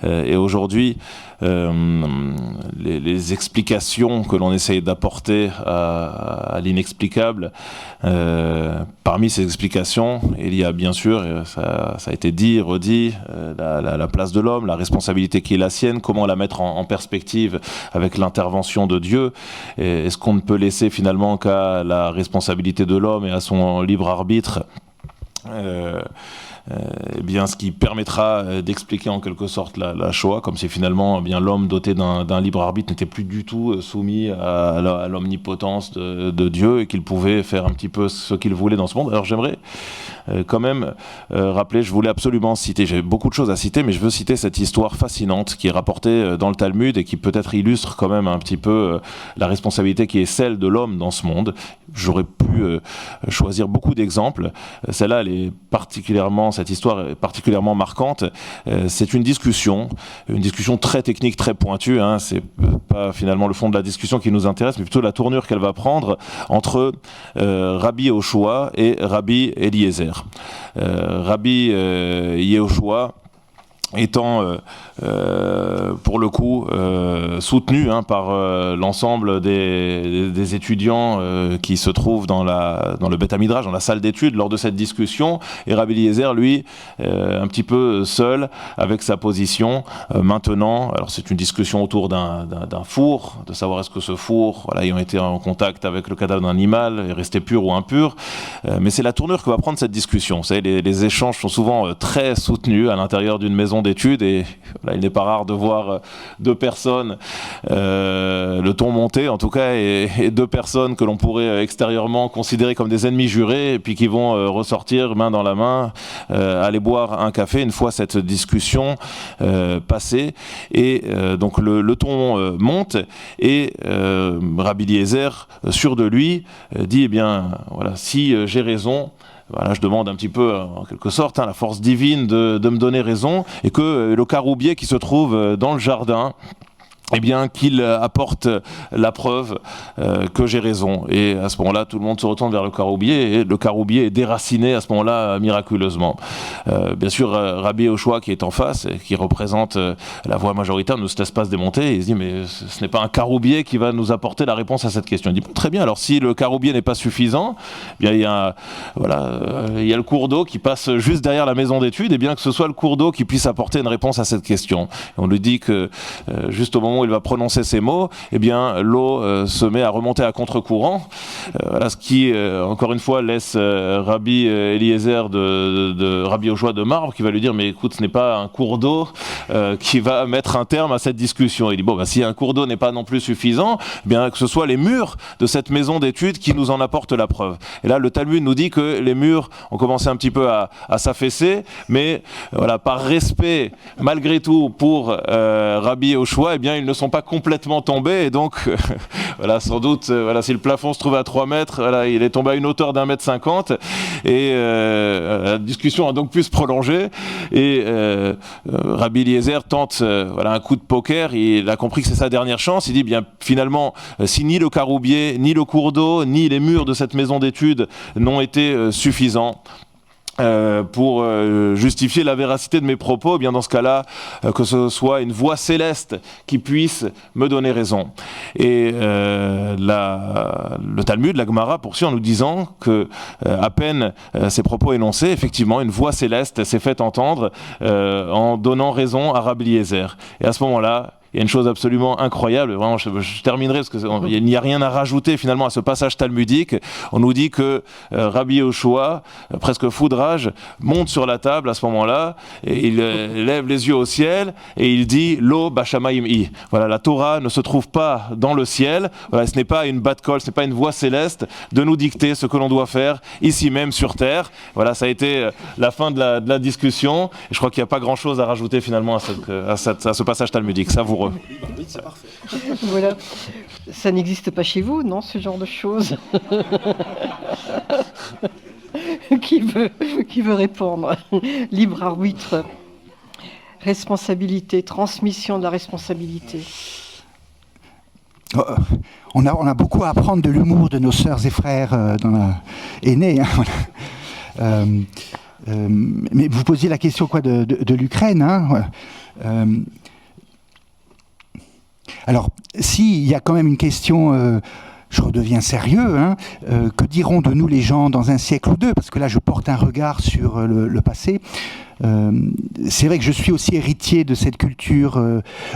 Speaker 4: et aujourd'hui. Les explications que l'on essaye d'apporter à l'inexplicable. Parmi ces explications, il y a bien sûr, ça a été dit, redit, la place de l'homme, la responsabilité qui est la sienne, comment la mettre en perspective avec l'intervention de Dieu. Est-ce qu'on ne peut laisser finalement qu'à la responsabilité de l'homme et à son libre arbitre eh bien, ce qui permettra d'expliquer en quelque sorte la Shoah, comme si finalement bien l'homme doté d'un libre arbitre n'était plus du tout soumis à l'omnipotence de Dieu et qu'il pouvait faire un petit peu ce qu'il voulait dans ce monde. Alors j'aimerais quand même rappeler, je voulais absolument citer, j'ai beaucoup de choses à citer, mais je veux citer cette histoire fascinante qui est rapportée dans le Talmud et qui peut-être illustre quand même un petit peu la responsabilité qui est celle de l'homme dans ce monde. J'aurais pu choisir beaucoup d'exemples. Celle-là, cette histoire est particulièrement marquante. C'est une discussion très technique, très pointue. C'est pas finalement le fond de la discussion qui nous intéresse, mais plutôt la tournure qu'elle va prendre entre Rabbi Yehoshua et Rabbi Eliezer. Rabbi Yehoshua étant pour le coup soutenu par l'ensemble des étudiants qui se trouvent dans le Beth Midrash, dans la salle d'études lors de cette discussion, et Rabbi Eliezer lui un petit peu seul avec sa position maintenant. Alors c'est une discussion autour d'un four, de savoir est-ce que ce four, ayant été en contact avec le cadavre d'un animal, est resté pur ou impur, mais c'est la tournure que va prendre cette discussion. Vous savez, les échanges sont souvent très soutenus à l'intérieur d'une maison maison d'études, et voilà, il n'est pas rare de voir deux personnes, le ton monté en tout cas, et deux personnes que l'on pourrait extérieurement considérer comme des ennemis jurés, et puis qui vont ressortir main dans la main, aller boire un café une fois cette discussion passée. Et donc le ton monte, et Rabbi Eliezer, sûr de lui, dit, eh bien, voilà, si j'ai raison, voilà, je demande un petit peu, en quelque sorte, la force divine de me donner raison, et que le caroubier qui se trouve dans le jardin, eh bien, qu'il apporte la preuve que j'ai raison. Et à ce moment-là, tout le monde se retourne vers le caroubier, et le caroubier est déraciné à ce moment-là miraculeusement. Bien sûr, Rabbi Yehoshua qui est en face, et qui représente la voix majoritaire, ne se laisse pas se démonter, et il se dit, mais ce n'est pas un caroubier qui va nous apporter la réponse à cette question. Il dit, bon, très bien, alors si le caroubier n'est pas suffisant, eh bien, il y a le cours d'eau qui passe juste derrière la maison d'études, et bien que ce soit le cours d'eau qui puisse apporter une réponse à cette question. Et on lui dit que juste au moment où il va prononcer ces mots, eh bien, l'eau se met à remonter à contre-courant. Voilà, ce qui, encore une fois, laisse Rabbi Eliezer de Rabbi Yehoshua de marbre, qui va lui dire, mais écoute, ce n'est pas un cours d'eau qui va mettre un terme à cette discussion. Il dit, bon, si un cours d'eau n'est pas non plus suffisant, eh bien, que ce soit les murs de cette maison d'études qui nous en apportent la preuve. Et là, le Talmud nous dit que les murs ont commencé un petit peu à s'affaisser, mais voilà, par respect, malgré tout, pour Rabbi Yehoshua, eh bien, ils ne sont pas complètement tombés, et donc voilà, sans doute, voilà, si le plafond se trouvait à 3 mètres, voilà, il est tombé à une hauteur d'1,50 m, et la discussion a donc pu se prolonger, et Rabbi Eliezer tente voilà, un coup de poker. Il a compris que c'est sa dernière chance. Il dit, bien, finalement, si ni le caroubier, ni le cours d'eau, ni les murs de cette maison d'études n'ont été suffisants pour justifier la véracité de mes propos, eh bien dans ce cas-là, que ce soit une voix céleste qui puisse me donner raison. Et le Talmud, la Gemara, poursuit en nous disant que à peine ces propos énoncés, effectivement, une voix céleste s'est faite entendre en donnant raison à Rabbi Eliezer. Et à ce moment-là, il y a une chose absolument incroyable, vraiment, je terminerai parce qu'il n'y a rien à rajouter finalement à ce passage talmudique. On nous dit que Rabbi Yehoshua, presque fou de rage, monte sur la table à ce moment-là, et il lève les yeux au ciel, et il dit « Lo bashamayim hi ». Voilà, la Torah ne se trouve pas dans le ciel, voilà, ce n'est pas une bat kol, ce n'est pas une voix céleste de nous dicter ce que l'on doit faire ici même sur terre. Voilà, ça a été la fin de la discussion, et je crois qu'il n'y a pas grand-chose à rajouter finalement à ce passage talmudique. Savoureux.
Speaker 5: Oui, c'est parfait.
Speaker 1: Voilà. Ça n'existe pas chez vous, non, ce genre de choses? Qui veut répondre? Libre arbitre, responsabilité, transmission de la responsabilité.
Speaker 3: On a beaucoup à apprendre de l'humour de nos sœurs et frères aînés. Hein, voilà. Mais vous posiez la question quoi de l'Ukraine, hein, alors, s'il y a quand même une question, je redeviens sérieux, hein, que diront de nous les gens dans un siècle ou deux? Parce que là, je porte un regard sur le passé. C'est vrai que je suis aussi héritier de cette culture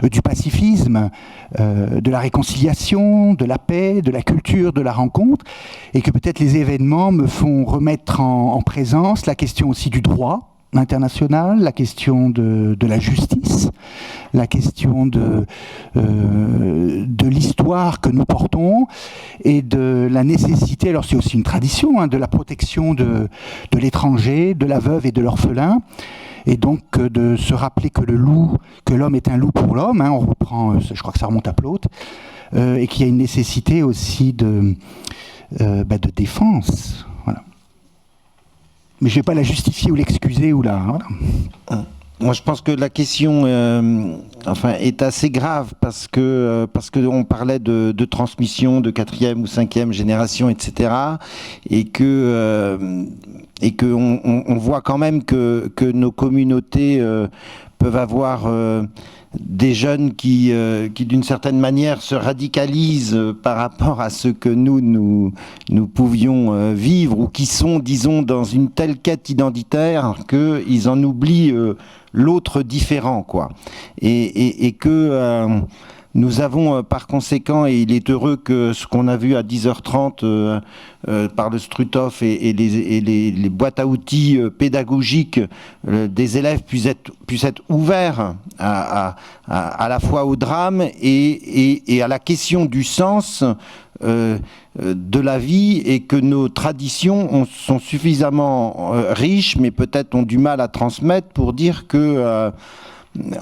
Speaker 3: du pacifisme, de la réconciliation, de la paix, de la culture de la rencontre, et que peut-être les événements me font remettre en présence la question aussi du droit international, la question de la justice, la question de l'histoire que nous portons, et de la nécessité, alors c'est aussi une tradition, hein, de la protection de l'étranger, de la veuve et de l'orphelin, et donc de se rappeler que l'homme est un loup pour l'homme, hein, on reprend, je crois que ça remonte à Plaute, et qu'il y a une nécessité aussi de défense. Voilà. Mais je ne vais pas la justifier ou l'excuser ou la... Voilà.
Speaker 2: Moi, je pense que la question est assez grave parce que on parlait de transmission de 4e ou 5e génération, etc. Et que on voit quand même que nos communautés peuvent avoir des jeunes qui d'une certaine manière se radicalisent par rapport à ce que nous pouvions vivre, ou qui sont, disons, dans une telle quête identitaire qu'ils en oublient l'autre différent, quoi. Et que nous avons par conséquent, et il est heureux que ce qu'on a vu à 10h30 par le Struthof et les boîtes à outils pédagogiques des élèves puissent être ouverts à la fois au drame et à la question du sens de la vie, et que nos traditions sont suffisamment riches, mais peut-être ont du mal à transmettre pour dire que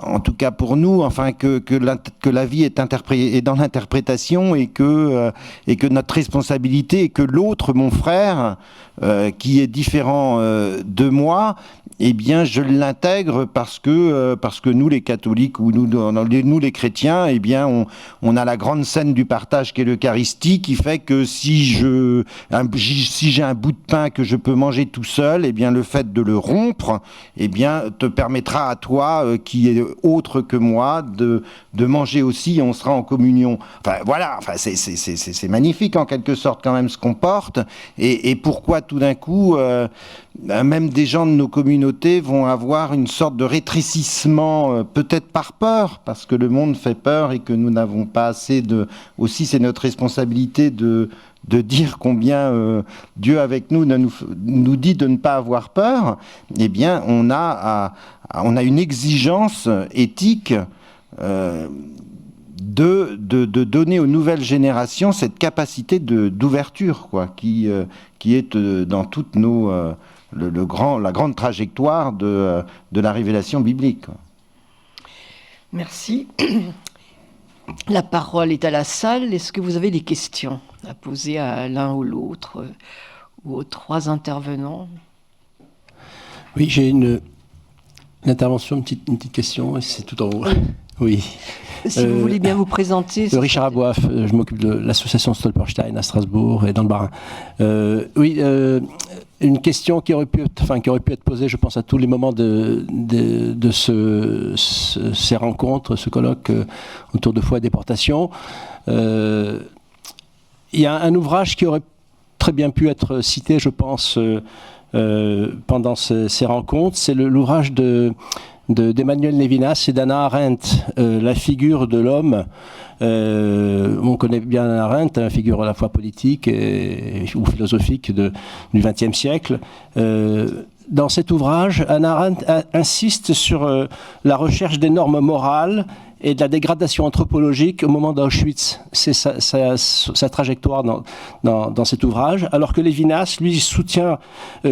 Speaker 2: en tout cas pour nous, enfin que la vie est dans l'interprétation, et que notre responsabilité, et que l'autre, mon frère, qui est différent de moi, eh bien je l'intègre parce que nous les catholiques, ou nous les chrétiens, eh bien on a la grande scène du partage qui est l'Eucharistie, qui fait que si j'ai un bout de pain que je peux manger tout seul, eh bien le fait de le rompre, eh bien te permettra à toi qui est autre que moi de manger aussi, et on sera en communion. Enfin voilà, enfin c'est magnifique en quelque sorte quand même ce qu'on porte, et pourquoi tout d'un coup même des gens de nos communautés vont avoir une sorte de rétrécissement, peut-être par peur, parce que le monde fait peur et que nous n'avons pas assez aussi c'est notre responsabilité de dire combien Dieu avec nous nous dit de ne pas avoir peur. Eh bien on a une exigence éthique de donner aux nouvelles générations cette capacité d'ouverture, quoi, qui est dans toutes nos la grande trajectoire de la révélation biblique, quoi.
Speaker 1: Merci. La parole est à la salle. Est-ce que vous avez des questions à poser à l'un ou l'autre, ou aux trois intervenants?
Speaker 6: Oui, j'ai une intervention, une petite question, et c'est tout en haut. Oui.
Speaker 1: Si vous voulez bien vous présenter.
Speaker 6: Richard Aboif, je m'occupe de l'association Stolperstein à Strasbourg et dans le Bas-Rhin. Une question qui aurait pu être posée, je pense, à tous les moments de ces rencontres, ce colloque autour de foi et déportation. Il y a un ouvrage qui aurait très bien pu être cité, je pense, pendant ces rencontres. C'est l'ouvrage d'Emmanuel Levinas et d'Hannah Arendt, La figure de l'homme. On connaît bien Hannah Arendt, la figure à la fois politique ou philosophique du XXe siècle. Dans cet ouvrage, Hannah Arendt insiste sur la recherche des normes morales et de la dégradation anthropologique au moment d'Auschwitz. C'est sa trajectoire dans cet ouvrage, alors que Levinas, lui, soutient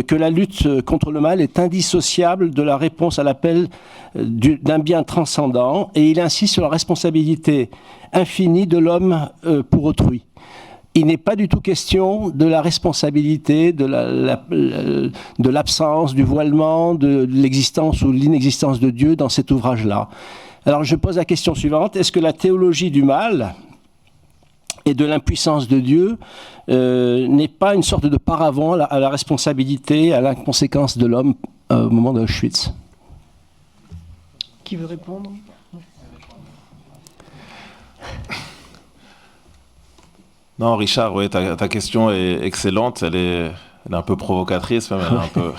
Speaker 6: que la lutte contre le mal est indissociable de la réponse à l'appel d'un bien transcendant, et il insiste sur la responsabilité infinie de l'homme pour autrui. Il n'est pas du tout question de la responsabilité, de l'absence, du voilement, de l'existence ou l'inexistence de Dieu dans cet ouvrage-là. Alors je pose la question suivante: est-ce que la théologie du mal et de l'impuissance de Dieu n'est pas une sorte de paravent à la responsabilité, à l'inconséquence de l'homme au moment d'Auschwitz?
Speaker 1: Qui veut répondre?
Speaker 4: Non, Richard, oui, ta question est excellente, elle est un peu provocatrice, même, elle est un peu,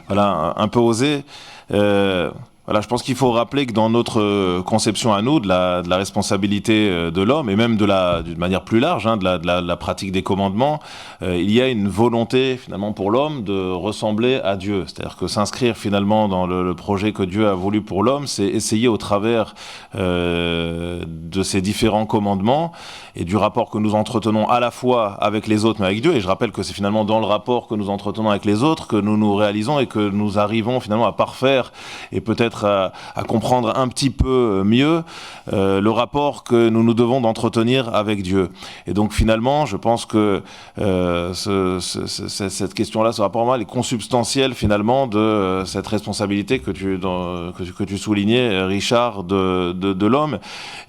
Speaker 4: voilà, un peu osée. Voilà, je pense qu'il faut rappeler que dans notre conception à nous de la responsabilité de l'homme, et même d'une manière plus large, de la pratique des commandements, il y a une volonté finalement pour l'homme de ressembler à Dieu. C'est-à-dire que s'inscrire finalement dans le projet que Dieu a voulu pour l'homme, c'est essayer au travers de ces différents commandements et du rapport que nous entretenons à la fois avec les autres mais avec Dieu. Et je rappelle que c'est finalement dans le rapport que nous entretenons avec les autres que nous nous réalisons et que nous arrivons finalement à parfaire et peut-être à comprendre un petit peu mieux le rapport que nous devons d'entretenir avec Dieu. Et donc finalement, je pense que cette question-là, ce rapport moral est consubstantiel finalement de cette responsabilité que tu soulignais, Richard, de l'homme.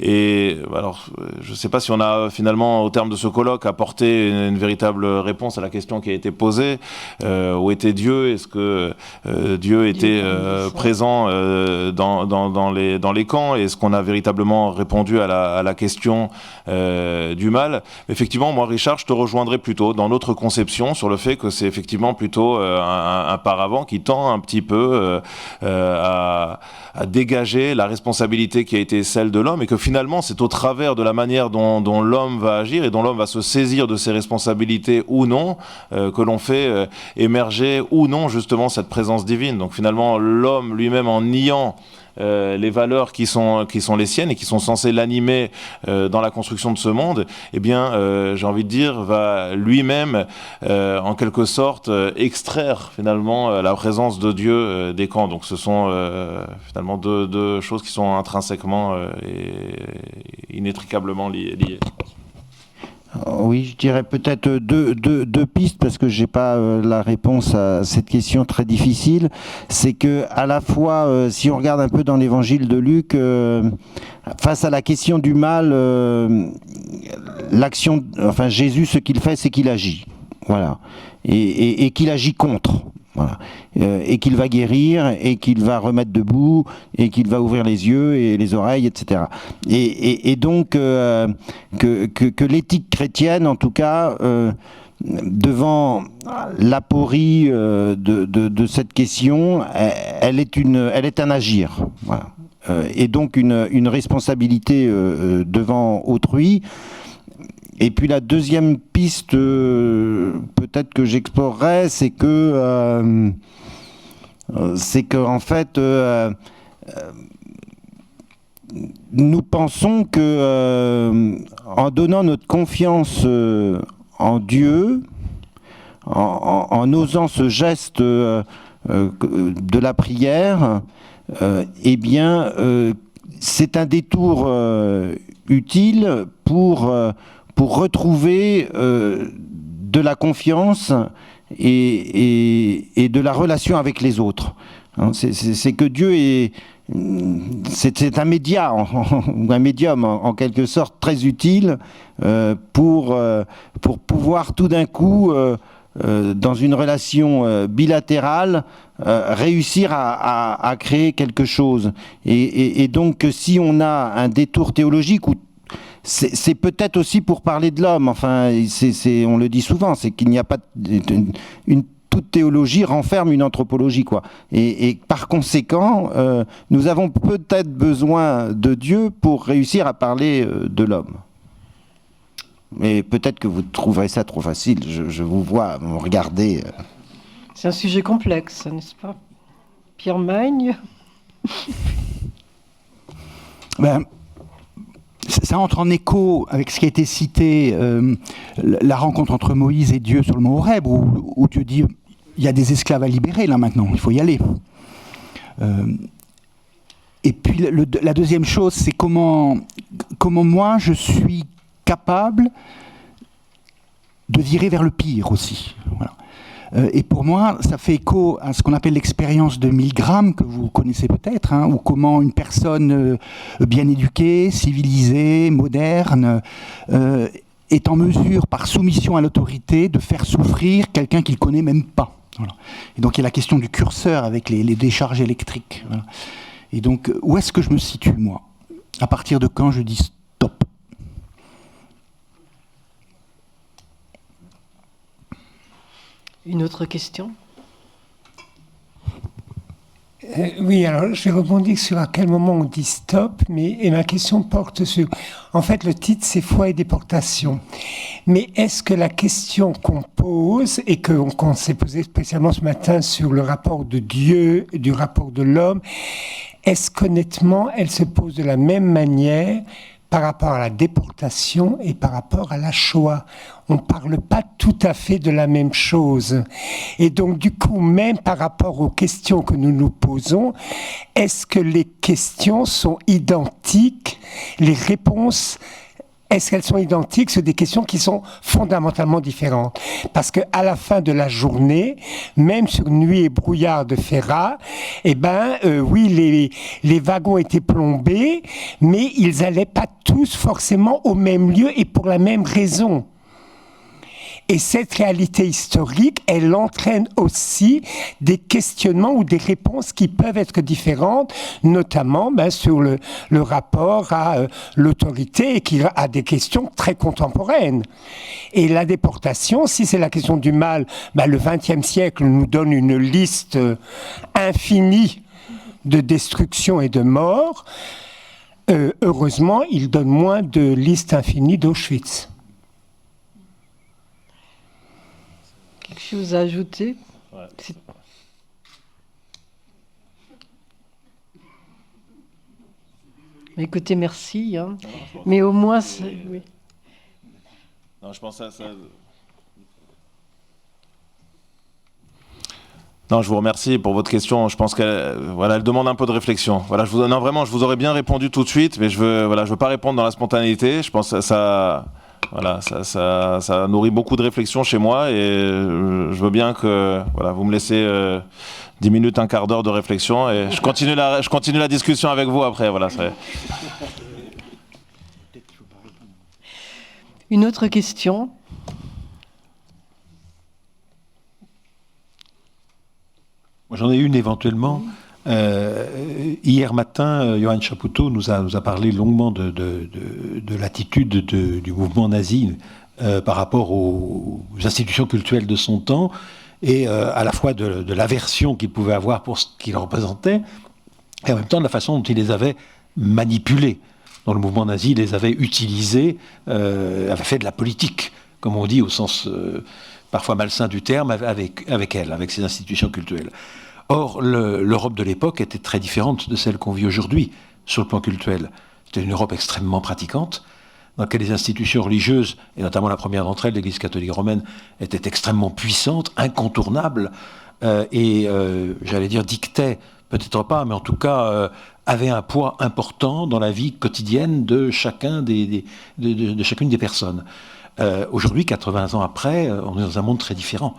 Speaker 4: Et alors, je ne sais pas si on a finalement, au terme de ce colloque, apporté une véritable réponse à la question qui a été posée. Où était Dieu? Est-ce que Dieu était présent dans les camps, et est-ce qu'on a véritablement répondu à la question du mal. Effectivement, moi, Richard, je te rejoindrai plutôt dans notre conception sur le fait que c'est effectivement plutôt un paravent qui tend un petit peu à dégager la responsabilité qui a été celle de l'homme, et que finalement c'est au travers de la manière dont l'homme va agir et dont l'homme va se saisir de ses responsabilités ou non que l'on fait émerger ou non justement cette présence divine. Donc finalement l'homme lui-même, en niant les valeurs qui sont les siennes et qui sont censées l'animer dans la construction de ce monde, eh bien, j'ai envie de dire, va lui-même, en quelque sorte, extraire finalement la présence de Dieu des camps. Donc ce sont finalement deux choses qui sont intrinsèquement et inétricablement liées.
Speaker 2: Oui, je dirais peut-être deux pistes, parce que j'ai pas la réponse à cette question très difficile. C'est que à la fois, si on regarde un peu dans l'évangile de Luc, face à la question du mal, l'action, enfin Jésus, ce qu'il fait, c'est qu'il agit, voilà, et qu'il agit contre. Voilà. Et qu'il va guérir, et qu'il va remettre debout, et qu'il va ouvrir les yeux et les oreilles, etc. Et donc que l'éthique chrétienne, en tout cas, devant l'aporie de cette question, elle est un agir. Voilà. Et donc une responsabilité devant autrui. Et puis la deuxième piste, peut-être que j'explorerais, c'est que en fait, nous pensons que en donnant notre confiance en Dieu, en osant ce geste de la prière, eh bien, c'est un détour utile pour retrouver de la confiance et de la relation avec les autres. C'est que Dieu c'est un média, ou un médium en quelque sorte très utile pour pouvoir tout d'un coup, dans une relation bilatérale, réussir à créer quelque chose. Et donc si on a un détour théologique où c'est peut-être aussi pour parler de l'homme, enfin, on le dit souvent, c'est qu'il n'y a pas toute théologie renferme une anthropologie, quoi. Et par conséquent, nous avons peut-être besoin de Dieu pour réussir à parler de l'homme. Mais peut-être que vous trouverez ça trop facile, je vous vois me regarder.
Speaker 1: C'est un sujet complexe, n'est-ce pas, Pierre Magne?
Speaker 3: Ben, ça entre en écho avec ce qui a été cité, la rencontre entre Moïse et Dieu sur le mont Horeb, où Dieu dit il y a des esclaves à libérer là maintenant, il faut y aller. Et puis la deuxième chose, c'est comment moi je suis capable de virer vers le pire aussi. Voilà. Et pour moi, ça fait écho à ce qu'on appelle l'expérience de Milgram, que vous connaissez peut-être, hein, où comment une personne bien éduquée, civilisée, moderne, est en mesure, par soumission à l'autorité, de faire souffrir quelqu'un qu'il ne connaît même pas. Voilà. Et donc il y a la question du curseur avec les décharges électriques. Voilà. Et donc, où est-ce que je me situe, moi? À partir de quand je dis stop?
Speaker 1: Une autre question?
Speaker 7: Oui, alors je vais rebondir sur à quel moment on dit stop, et ma question porte sur... En fait, le titre, c'est foi et déportation. Mais est-ce que la question qu'on pose, et qu'on s'est posée spécialement ce matin sur le rapport de Dieu, du rapport de l'homme, est-ce qu'honnêtement, elle se pose de la même manière par rapport à la déportation et par rapport à la Shoah? On ne parle pas tout à fait de la même chose. Et donc, du coup, même par rapport aux questions que nous nous posons, est-ce que les questions sont identiques? Les réponses, est-ce qu'elles sont identiques? C'est des questions qui sont fondamentalement différentes. Parce qu'à la fin de la journée, même sur Nuit et brouillard de Ferrat, oui, les wagons étaient plombés, mais ils n'allaient pas tous forcément au même lieu et pour la même raison. Et cette réalité historique, elle entraîne aussi des questionnements ou des réponses qui peuvent être différentes, notamment sur le rapport à l'autorité et qui a des questions très contemporaines. Et la déportation, si c'est la question du mal, le XXe siècle nous donne une liste infinie de destruction et de mort. Heureusement, il donne moins de listes infinies d'Auschwitz.
Speaker 1: Quelque chose à ajouter? Écoutez, merci. Mais au moins... Oui.
Speaker 4: Non, je pense à ça. Non, je vous remercie pour votre question. Je pense qu'elle elle demande un peu de réflexion. Je vous aurais bien répondu tout de suite, mais je veux pas répondre dans la spontanéité. Je pense que ça nourrit beaucoup de réflexion chez moi et je veux bien que vous me laissez 10 minutes, un quart d'heure de réflexion et je continue la discussion avec vous après.
Speaker 1: Une autre question?
Speaker 5: Moi, j'en ai une éventuellement. Hier matin, Johann Chapoutot nous a parlé longuement de l'attitude du mouvement nazi par rapport aux institutions culturelles de son temps et à la fois de l'aversion qu'il pouvait avoir pour ce qu'il représentait et en même temps de la façon dont il les avait manipulés. Dans le mouvement nazi, il les avait utilisés, avait fait de la politique, comme on dit au sens parfois malsain du terme, avec ces institutions culturelles. Or, l'Europe de l'époque était très différente de celle qu'on vit aujourd'hui sur le plan culturel. C'était une Europe extrêmement pratiquante, dans laquelle les institutions religieuses, et notamment la première d'entre elles, l'Église catholique romaine, étaient extrêmement puissantes, incontournables, et j'allais dire dictaient, peut-être pas, mais en tout cas avaient un poids important dans la vie quotidienne de chacune des personnes. Aujourd'hui, 80 ans après, on est dans un monde très différent.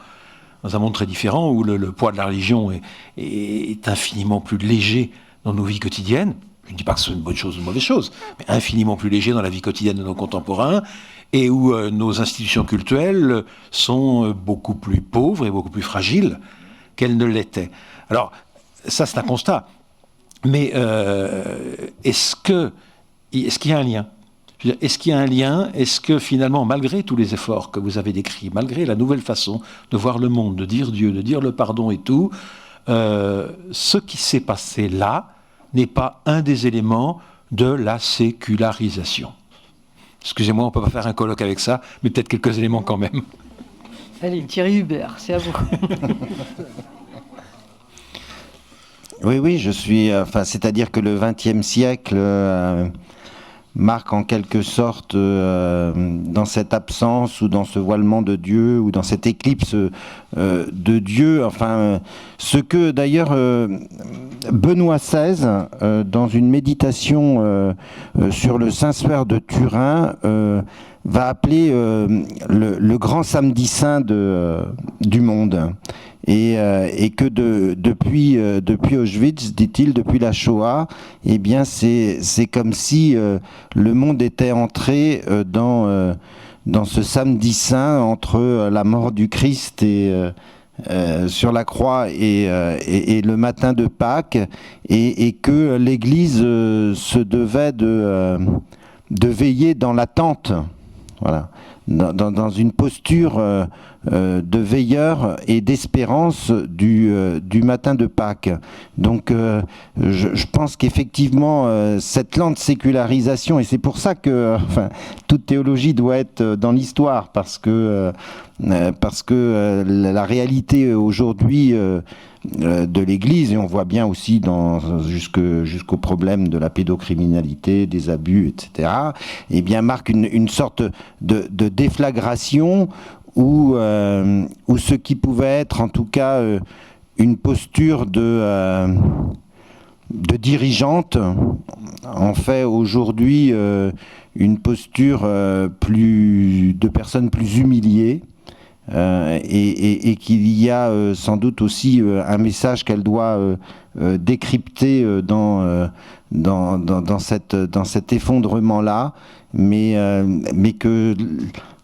Speaker 5: Dans un monde très différent où le poids de la religion est infiniment plus léger dans nos vies quotidiennes. Je ne dis pas que c'est une bonne chose ou une mauvaise chose, mais infiniment plus léger dans la vie quotidienne de nos contemporains, et où nos institutions cultuelles sont beaucoup plus pauvres et beaucoup plus fragiles qu'elles ne l'étaient. Alors, ça c'est un constat. Mais est-ce qu'il y a un lien ? Est-ce qu'il y a un lien ? Est-ce que finalement, malgré tous les efforts que vous avez décrits, malgré la nouvelle façon de voir le monde, de dire Dieu, de dire le pardon et tout, ce qui s'est passé là n'est pas un des éléments de la sécularisation ? Excusez-moi, on ne peut pas faire un colloque avec ça, mais peut-être quelques éléments quand même.
Speaker 1: Allez, Thierry Hubert, c'est à vous.
Speaker 2: Oui, je suis... c'est-à-dire que le XXe siècle... marque en quelque sorte dans cette absence ou dans ce voilement de Dieu ou dans cette éclipse de Dieu, ce que d'ailleurs Benoît XVI, dans une méditation sur le Saint-Suaire de Turin, va appeler le grand samedi saint du monde. Et que depuis Auschwitz, dit-il, depuis la Shoah, eh bien c'est comme si le monde était entré dans ce samedi saint entre la mort du Christ et sur la croix et le matin de Pâques, et que l'Église se devait de veiller dans l'attente, voilà, dans une posture de veilleur et d'espérance du matin de Pâques. Donc je pense qu'effectivement cette lente sécularisation, et c'est pour ça que toute théologie doit être dans l'histoire, parce que la réalité aujourd'hui de l'Église, et on voit bien aussi jusqu'au problème de la pédocriminalité, des abus, etc., eh bien marque une sorte de déflagration où ce qui pouvait être en tout cas une posture de dirigeante en fait aujourd'hui une posture de personnes plus humiliées. Et qu'il y a sans doute aussi un message qu'elle doit décrypter dans cet effondrement-là, mais que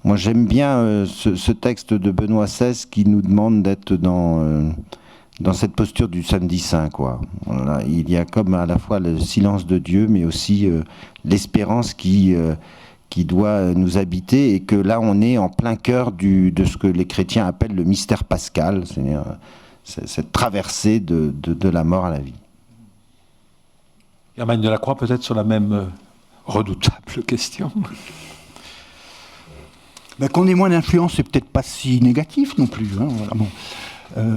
Speaker 2: Moi, j'aime bien ce texte de Benoît XVI qui nous demande d'être dans cette posture du samedi saint, quoi. Voilà, il y a comme à la fois le silence de Dieu, mais aussi l'espérance qui doit nous habiter, et que là, on est en plein cœur de ce que les chrétiens appellent le mystère pascal, c'est-à-dire cette traversée de la mort à la vie.
Speaker 5: Hermine Delacroix, peut-être sur la même redoutable question.
Speaker 3: Ben, qu'on ait moins d'influence, c'est peut-être pas si négatif non plus. Hein, voilà, bon.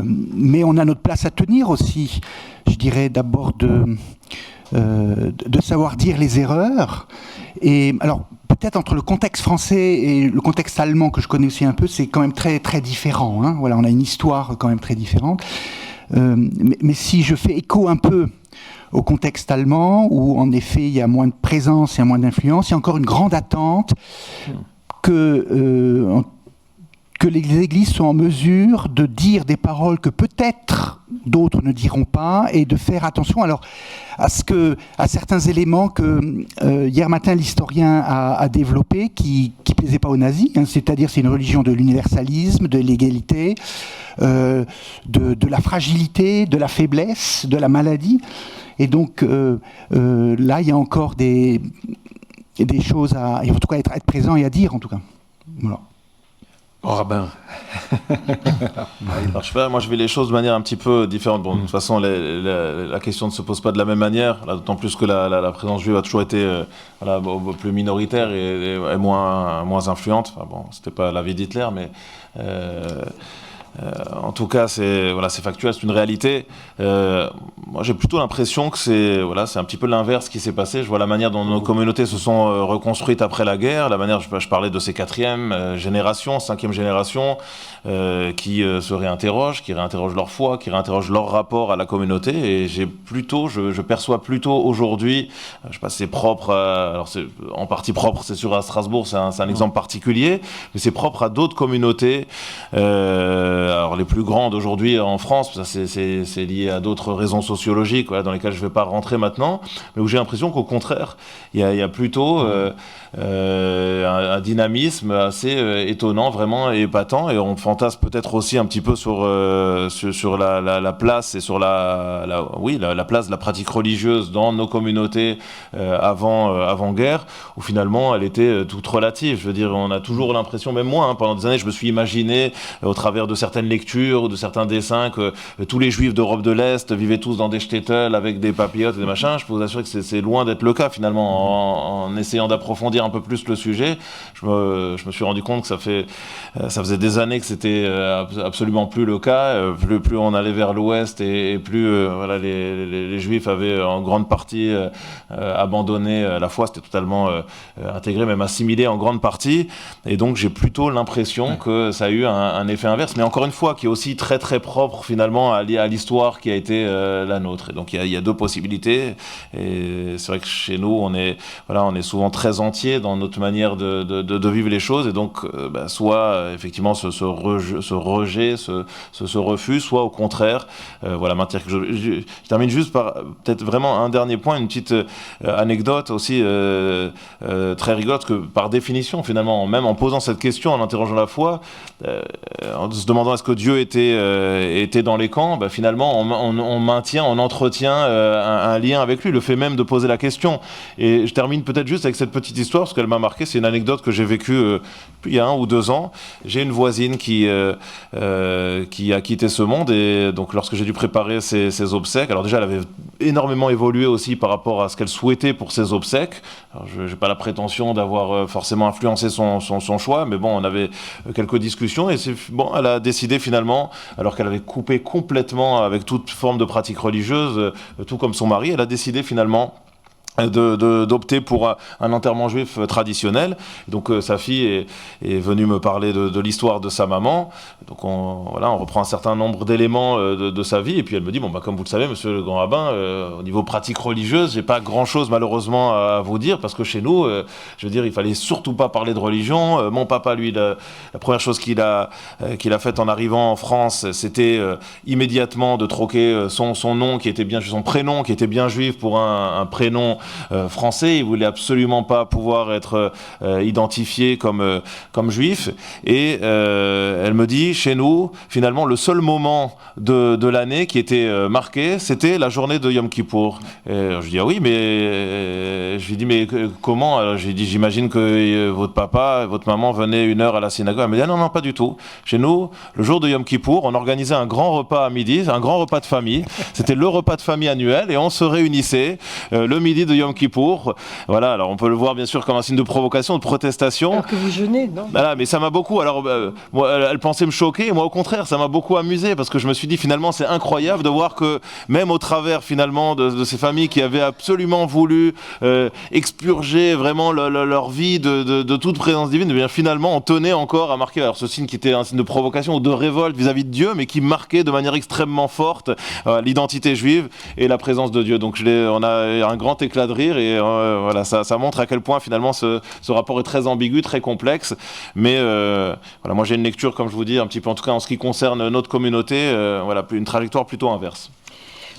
Speaker 3: Mais on a notre place à tenir aussi. Je dirais d'abord de savoir dire les erreurs. Et alors, peut-être entre le contexte français et le contexte allemand, que je connais aussi un peu, c'est quand même très, très différent. Hein. Voilà, on a une histoire quand même très différente. Mais si je fais écho un peu au contexte allemand, où en effet il y a moins de présence, il y a moins d'influence, il y a encore une grande attente que les églises sont en mesure de dire des paroles que peut-être d'autres ne diront pas, et de faire attention alors à certains éléments que hier matin l'historien a développé, qui plaisaient pas aux nazis, hein, c'est-à-dire c'est une religion de l'universalisme, de l'égalité, de la fragilité, de la faiblesse, de la maladie. Et donc là, il y a encore des choses à, en tout cas, être présent et à dire, en tout cas. Voilà.
Speaker 5: Oh, rabbin.
Speaker 4: Alors, je sais pas, moi je vais les choses de manière un petit peu différente. Bon, de toute façon, la question ne se pose pas de la même manière, là, d'autant plus que la présence juive a toujours été voilà, plus minoritaire et moins influente. Enfin, bon, c'était pas l'avis d'Hitler, mais en tout cas, c'est factuel, c'est une réalité. Moi, j'ai plutôt l'impression que c'est un petit peu l'inverse qui s'est passé. Je vois la manière dont nos communautés se sont reconstruites après la guerre, la manière, je parlais de ces 4e générations, 5e générations, qui se réinterrogent, qui réinterrogent leur foi, qui réinterrogent leur rapport à la communauté. Et je perçois plutôt aujourd'hui, je sais pas, c'est propre, alors c'est en partie propre, c'est sûr à Strasbourg, c'est un exemple particulier, mais c'est propre à d'autres communautés. Alors les plus grandes aujourd'hui en France, ça c'est lié à d'autres raisons sociologiques, voilà, dans lesquelles je ne vais pas rentrer maintenant, mais où j'ai l'impression qu'au contraire, il y a plutôt un dynamisme assez étonnant, vraiment épatant, et on fantasme peut-être aussi un petit peu sur la place et sur la place de la pratique religieuse dans nos communautés avant-guerre, où finalement elle était toute relative. Je veux dire, on a toujours l'impression, même moi, hein, pendant des années, je me suis imaginé au travers de certaines lectures ou de certains dessins que tous les juifs d'Europe de l'Est vivaient tous dans des shtetls avec des papillotes et des machins. Je peux vous assurer que c'est loin d'être le cas finalement. En essayant d'approfondir un peu plus le sujet, je me suis rendu compte que ça faisait des années que c'était absolument plus le cas. Plus on allait vers l'Ouest et plus voilà, les juifs avaient en grande partie abandonné la foi, c'était totalement intégré, même assimilé en grande partie. Et donc j'ai plutôt l'impression que ça a eu un effet inverse, mais encore une fois, qui est aussi très très propre finalement à l'histoire qui a été la nôtre. Et donc il y a deux possibilités, et c'est vrai que chez nous on est souvent très entier dans notre manière de vivre les choses, et donc soit effectivement ce rejet, ce refus, soit au contraire maintenir quelque chose. Je termine juste par peut-être vraiment un dernier point, une petite anecdote aussi très rigolote, que par définition finalement, même en posant cette question, en interrogeant la foi, en se demandant est-ce que Dieu était dans les camps, finalement on entretient un lien avec lui, le fait même de poser la question. Et je termine peut-être juste avec cette petite histoire, parce qu'elle m'a marqué. C'est une anecdote que j'ai vécue il y a 1 ou 2 ans. J'ai une voisine qui a quitté ce monde, et donc lorsque j'ai dû préparer ses obsèques, alors déjà elle avait énormément évolué aussi par rapport à ce qu'elle souhaitait pour ses obsèques. Alors, je n'ai pas la prétention d'avoir forcément influencé son choix, mais bon, on avait quelques discussions, et elle a décidé finalement, alors qu'elle avait coupé complètement avec toute forme de pratique religieuse, tout comme son mari, elle a décidé finalement d'opter pour un enterrement juif traditionnel. Donc sa fille est venue me parler de l'histoire de sa maman. Donc on reprend un certain nombre d'éléments de sa vie, et puis elle me dit comme vous le savez, monsieur le grand rabbin, au niveau pratique religieuse, j'ai pas grand chose malheureusement à vous dire, parce que chez nous, je veux dire, il fallait surtout pas parler de religion. Mon papa, lui, la première chose qu'il a faite en arrivant en France, c'était immédiatement de troquer son nom qui était bien, son prénom qui était bien juif, pour un prénom français, il voulait absolument pas pouvoir être identifié comme juif. Et elle me dit, chez nous, finalement, le seul moment de l'année qui était marqué, c'était la journée de Yom Kippour. Et je dis, ah oui, mais je lui dis, mais comment? Alors, j'ai dit, j'imagine que votre papa, votre maman venaient 1 heure à la synagogue. Elle me dit, ah non, non, pas du tout. Chez nous, le jour de Yom Kippour, on organisait un grand repas à midi, un grand repas de famille. C'était le repas de famille annuel et on se réunissait le midi de Yom Kippour. Voilà, alors on peut le voir bien sûr comme un signe de provocation, de protestation.
Speaker 1: Alors que vous jeûnez, non?
Speaker 4: Voilà, mais ça m'a beaucoup. Alors, moi, elle pensait me choquer, et moi au contraire, ça m'a beaucoup amusé parce que je me suis dit finalement, c'est incroyable de voir que même au travers finalement de ces familles qui avaient absolument voulu expurger vraiment leur vie de toute présence divine, eh bien finalement, on tenait encore à marquer alors, ce signe qui était un signe de provocation ou de révolte vis-à-vis de Dieu, mais qui marquait de manière extrêmement forte l'identité juive et la présence de Dieu. Donc on a un grand éclat de rire et voilà, ça montre à quel point finalement ce rapport est très ambigu, très complexe. Mais voilà, moi j'ai une lecture, comme je vous dis, un petit peu en tout cas en ce qui concerne notre communauté, voilà, une trajectoire plutôt inverse.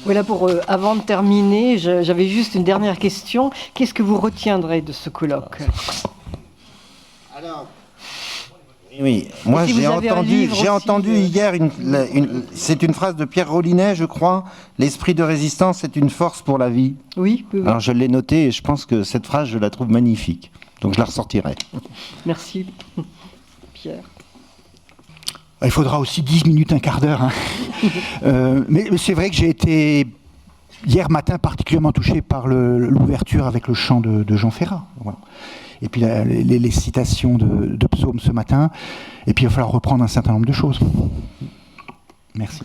Speaker 1: Voilà, avant de terminer, j'avais juste une dernière question. Qu'est-ce que vous retiendrez de ce colloque?
Speaker 2: Alors, oui, moi
Speaker 1: si
Speaker 2: j'ai entendu hier, c'est une phrase de Pierre Rollinet, je crois, l'esprit de résistance est une force pour la vie.
Speaker 1: Oui, oui, oui.
Speaker 2: Alors je l'ai noté et je pense que cette phrase, je la trouve magnifique. Donc je la ressortirai.
Speaker 1: Merci, Pierre.
Speaker 3: Il faudra aussi 10 minutes, un quart d'heure. Hein. Mais c'est vrai que j'ai été, hier matin, particulièrement touché par l'ouverture avec le chant de Jean Ferrat. Voilà. Et puis les citations de psaumes ce matin. Et puis il va falloir reprendre un certain nombre de choses. Merci.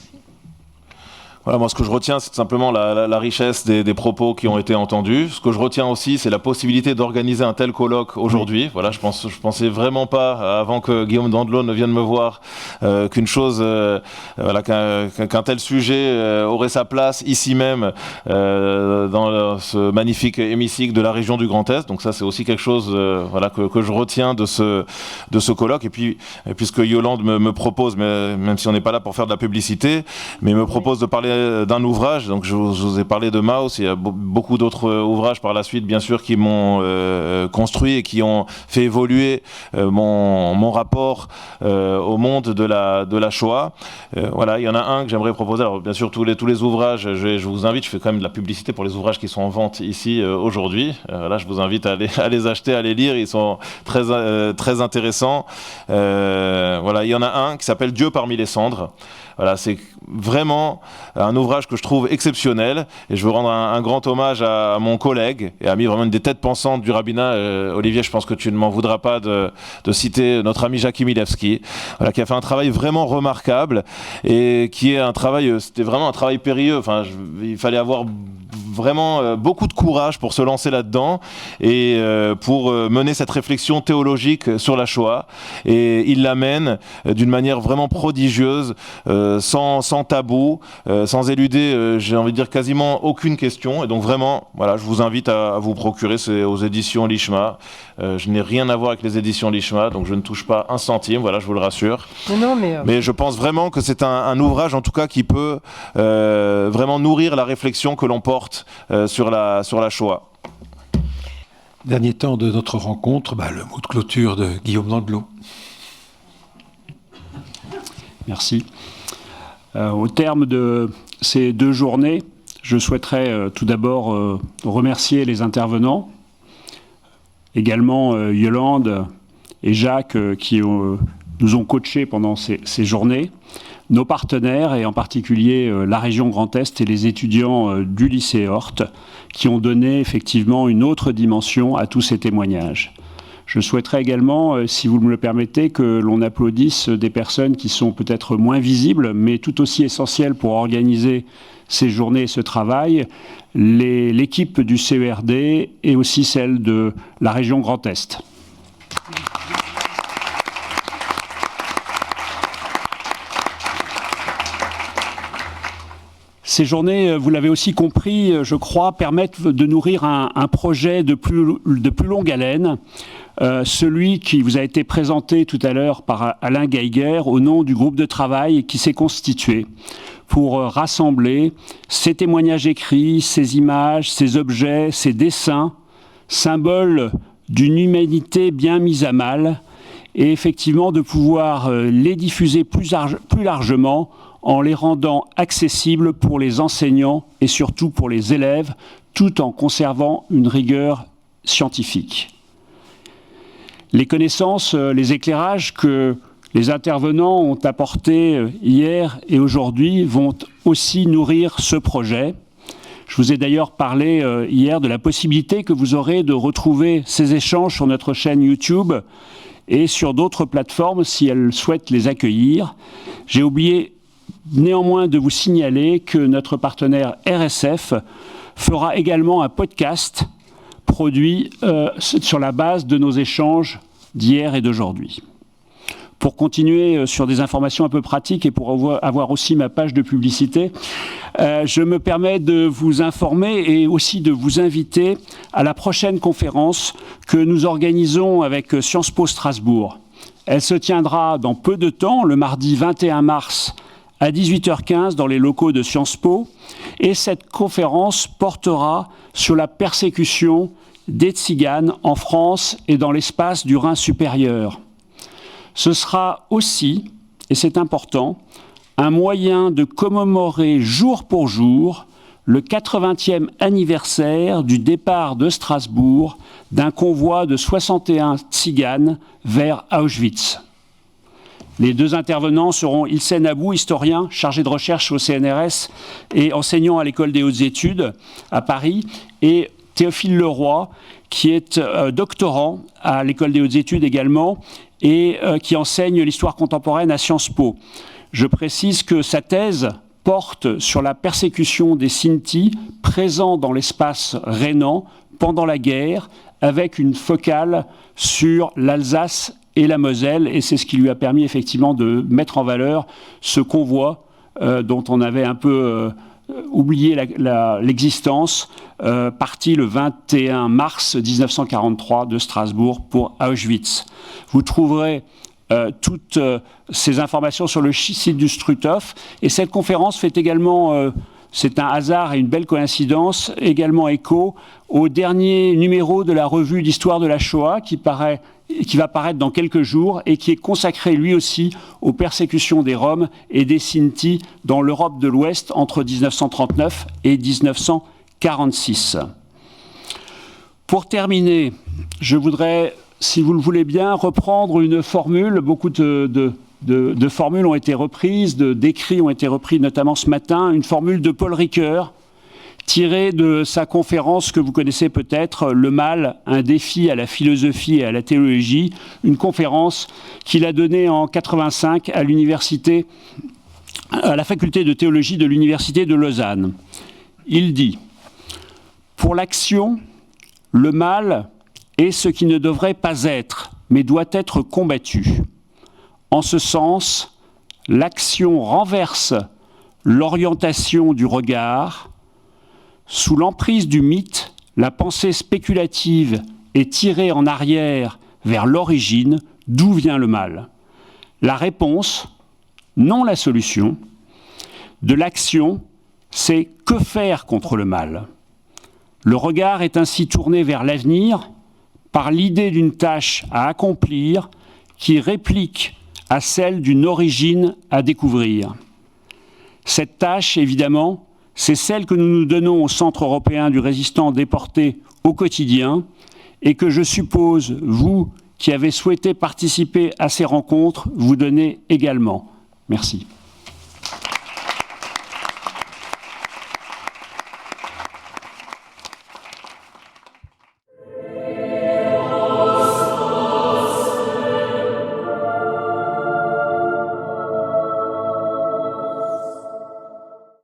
Speaker 4: Voilà, moi ce que je retiens, c'est simplement la richesse des propos qui ont été entendus. Ce que je retiens aussi, c'est la possibilité d'organiser un tel colloque aujourd'hui. Oui. Voilà, je pensais vraiment pas, avant que Guillaume Dandelot ne vienne me voir, qu'une chose, voilà, qu'un tel sujet aurait sa place ici même, dans ce magnifique hémicycle de la région du Grand Est. Donc ça, c'est aussi quelque chose, voilà, que je retiens de ce colloque. Et puis, puisque Yolande me propose, mais même si on n'est pas là pour faire de la publicité, mais me propose de parler d'un ouvrage, donc je vous ai parlé de Maus, il y a beaucoup d'autres ouvrages par la suite bien sûr qui m'ont construit et qui ont fait évoluer mon rapport au monde de la Shoah. Voilà, il y en a un que j'aimerais proposer. Alors bien sûr tous les ouvrages, je vous invite, je fais quand même de la publicité pour les ouvrages qui sont en vente ici aujourd'hui. Là je vous invite à les acheter, à les lire, ils sont très intéressants. Voilà, il y en a un qui s'appelle Dieu parmi les cendres. Voilà, c'est vraiment un ouvrage que je trouve exceptionnel et je veux rendre un grand hommage à mon collègue et ami, vraiment une des têtes pensantes du rabbinat. Olivier, je pense que tu ne m'en voudras pas de citer notre ami Jacques Milevski, voilà, qui a fait un travail vraiment remarquable et qui est un travail, c'était vraiment un travail périlleux. Enfin, il fallait avoir vraiment beaucoup de courage pour se lancer là-dedans et pour mener cette réflexion théologique sur la Shoah. Et il l'amène d'une manière vraiment prodigieuse, sans tabou, sans éluder, j'ai envie de dire, quasiment aucune question. Et donc vraiment, voilà, je vous invite à vous procurer, c'est aux éditions Lishma. Je n'ai rien à voir avec les éditions Lishma, donc je ne touche pas un centime, voilà, je vous le rassure. Mais je pense vraiment que c'est un ouvrage, en tout cas, qui peut vraiment nourrir la réflexion que l'on porte sur la Shoah.
Speaker 5: Dernier temps de notre rencontre, le mot de clôture de Guillaume Dandelot.
Speaker 8: Merci. Au terme de ces 2 journées, je souhaiterais tout d'abord remercier les intervenants, également Yolande et Jacques qui nous ont coachés pendant ces journées, nos partenaires et en particulier la région Grand Est et les étudiants du lycée Hort qui ont donné effectivement une autre dimension à tous ces témoignages. Je souhaiterais également, si vous me le permettez, que l'on applaudisse des personnes qui sont peut-être moins visibles, mais tout aussi essentielles pour organiser ces journées et ce travail, l'équipe du CERD et aussi celle de la région Grand Est. Ces journées, vous l'avez aussi compris, je crois, permettent de nourrir un projet de plus longue haleine, celui qui vous a été présenté tout à l'heure par Alain Geiger au nom du groupe de travail qui s'est constitué pour rassembler ces témoignages écrits, ces images, ces objets, ces dessins, symboles d'une humanité bien mise à mal, et effectivement de pouvoir les diffuser plus largement en les rendant accessibles pour les enseignants et surtout pour les élèves, tout en conservant une rigueur scientifique. Les connaissances, les éclairages que les intervenants ont apportés hier et aujourd'hui vont aussi nourrir ce projet. Je vous ai d'ailleurs parlé hier de la possibilité que vous aurez de retrouver ces échanges sur notre chaîne YouTube et sur d'autres plateformes si elles souhaitent les accueillir. J'ai oublié néanmoins de vous signaler que notre partenaire RSF fera également un podcast produit sur la base de nos échanges d'hier et d'aujourd'hui. Pour continuer sur des informations un peu pratiques et pour avoir aussi ma page de publicité, je me permets de vous informer et aussi de vous inviter à la prochaine conférence que nous organisons avec Sciences Po Strasbourg. Elle se tiendra dans peu de temps, le mardi 21 mars à 18h15 dans les locaux de Sciences Po, et cette conférence portera sur la persécution des tziganes en France et dans l'espace du Rhin supérieur. Ce sera aussi, et c'est important, un moyen de commémorer jour pour jour le 80e anniversaire du départ de Strasbourg d'un convoi de 61 tziganes vers Auschwitz. Les deux intervenants seront Ilsen Abou, historien, chargé de recherche au CNRS et enseignant à l'École des hautes études à Paris, et Théophile Leroy, qui est doctorant à l'École des hautes études également, et qui enseigne l'histoire contemporaine à Sciences Po. Je précise que sa thèse porte sur la persécution des Sinti présents dans l'espace rhénan pendant la guerre, avec une focale sur l'Alsace et la Moselle, et c'est ce qui lui a permis effectivement de mettre en valeur ce convoi dont on avait un peu oublié l'existence, parti le 21 mars 1943 de Strasbourg pour Auschwitz. Vous trouverez toutes ces informations sur le site du Struthof, et cette conférence fait également, c'est un hasard et une belle coïncidence, également écho au dernier numéro de la revue d'histoire de la Shoah qui va paraître dans quelques jours et qui est consacré lui aussi aux persécutions des Roms et des Sinti dans l'Europe de l'Ouest entre 1939 et 1946. Pour terminer, je voudrais, si vous le voulez bien, reprendre une formule. Beaucoup de formules ont été reprises, d'écrits ont été repris, notamment ce matin, une formule de Paul Ricoeur, tirée de sa conférence que vous connaissez peut-être, Le mal, un défi à la philosophie et à la théologie, une conférence qu'il a donnée en 1985 à la faculté de théologie de l'Université de Lausanne. Il dit « Pour l'action, le mal est ce qui ne devrait pas être, mais doit être combattu. En ce sens, l'action renverse l'orientation du regard. Sous l'emprise du mythe, la pensée spéculative est tirée en arrière vers l'origine, d'où vient le mal. La réponse, non la solution, de l'action, c'est que faire contre le mal. Le regard est ainsi tourné vers l'avenir par l'idée d'une tâche à accomplir qui réplique à celle d'une origine à découvrir. Cette tâche, évidemment, c'est celle que nous nous donnons au Centre européen du résistant déporté au quotidien et que je suppose, vous qui avez souhaité participer à ces rencontres, vous donnez également. Merci.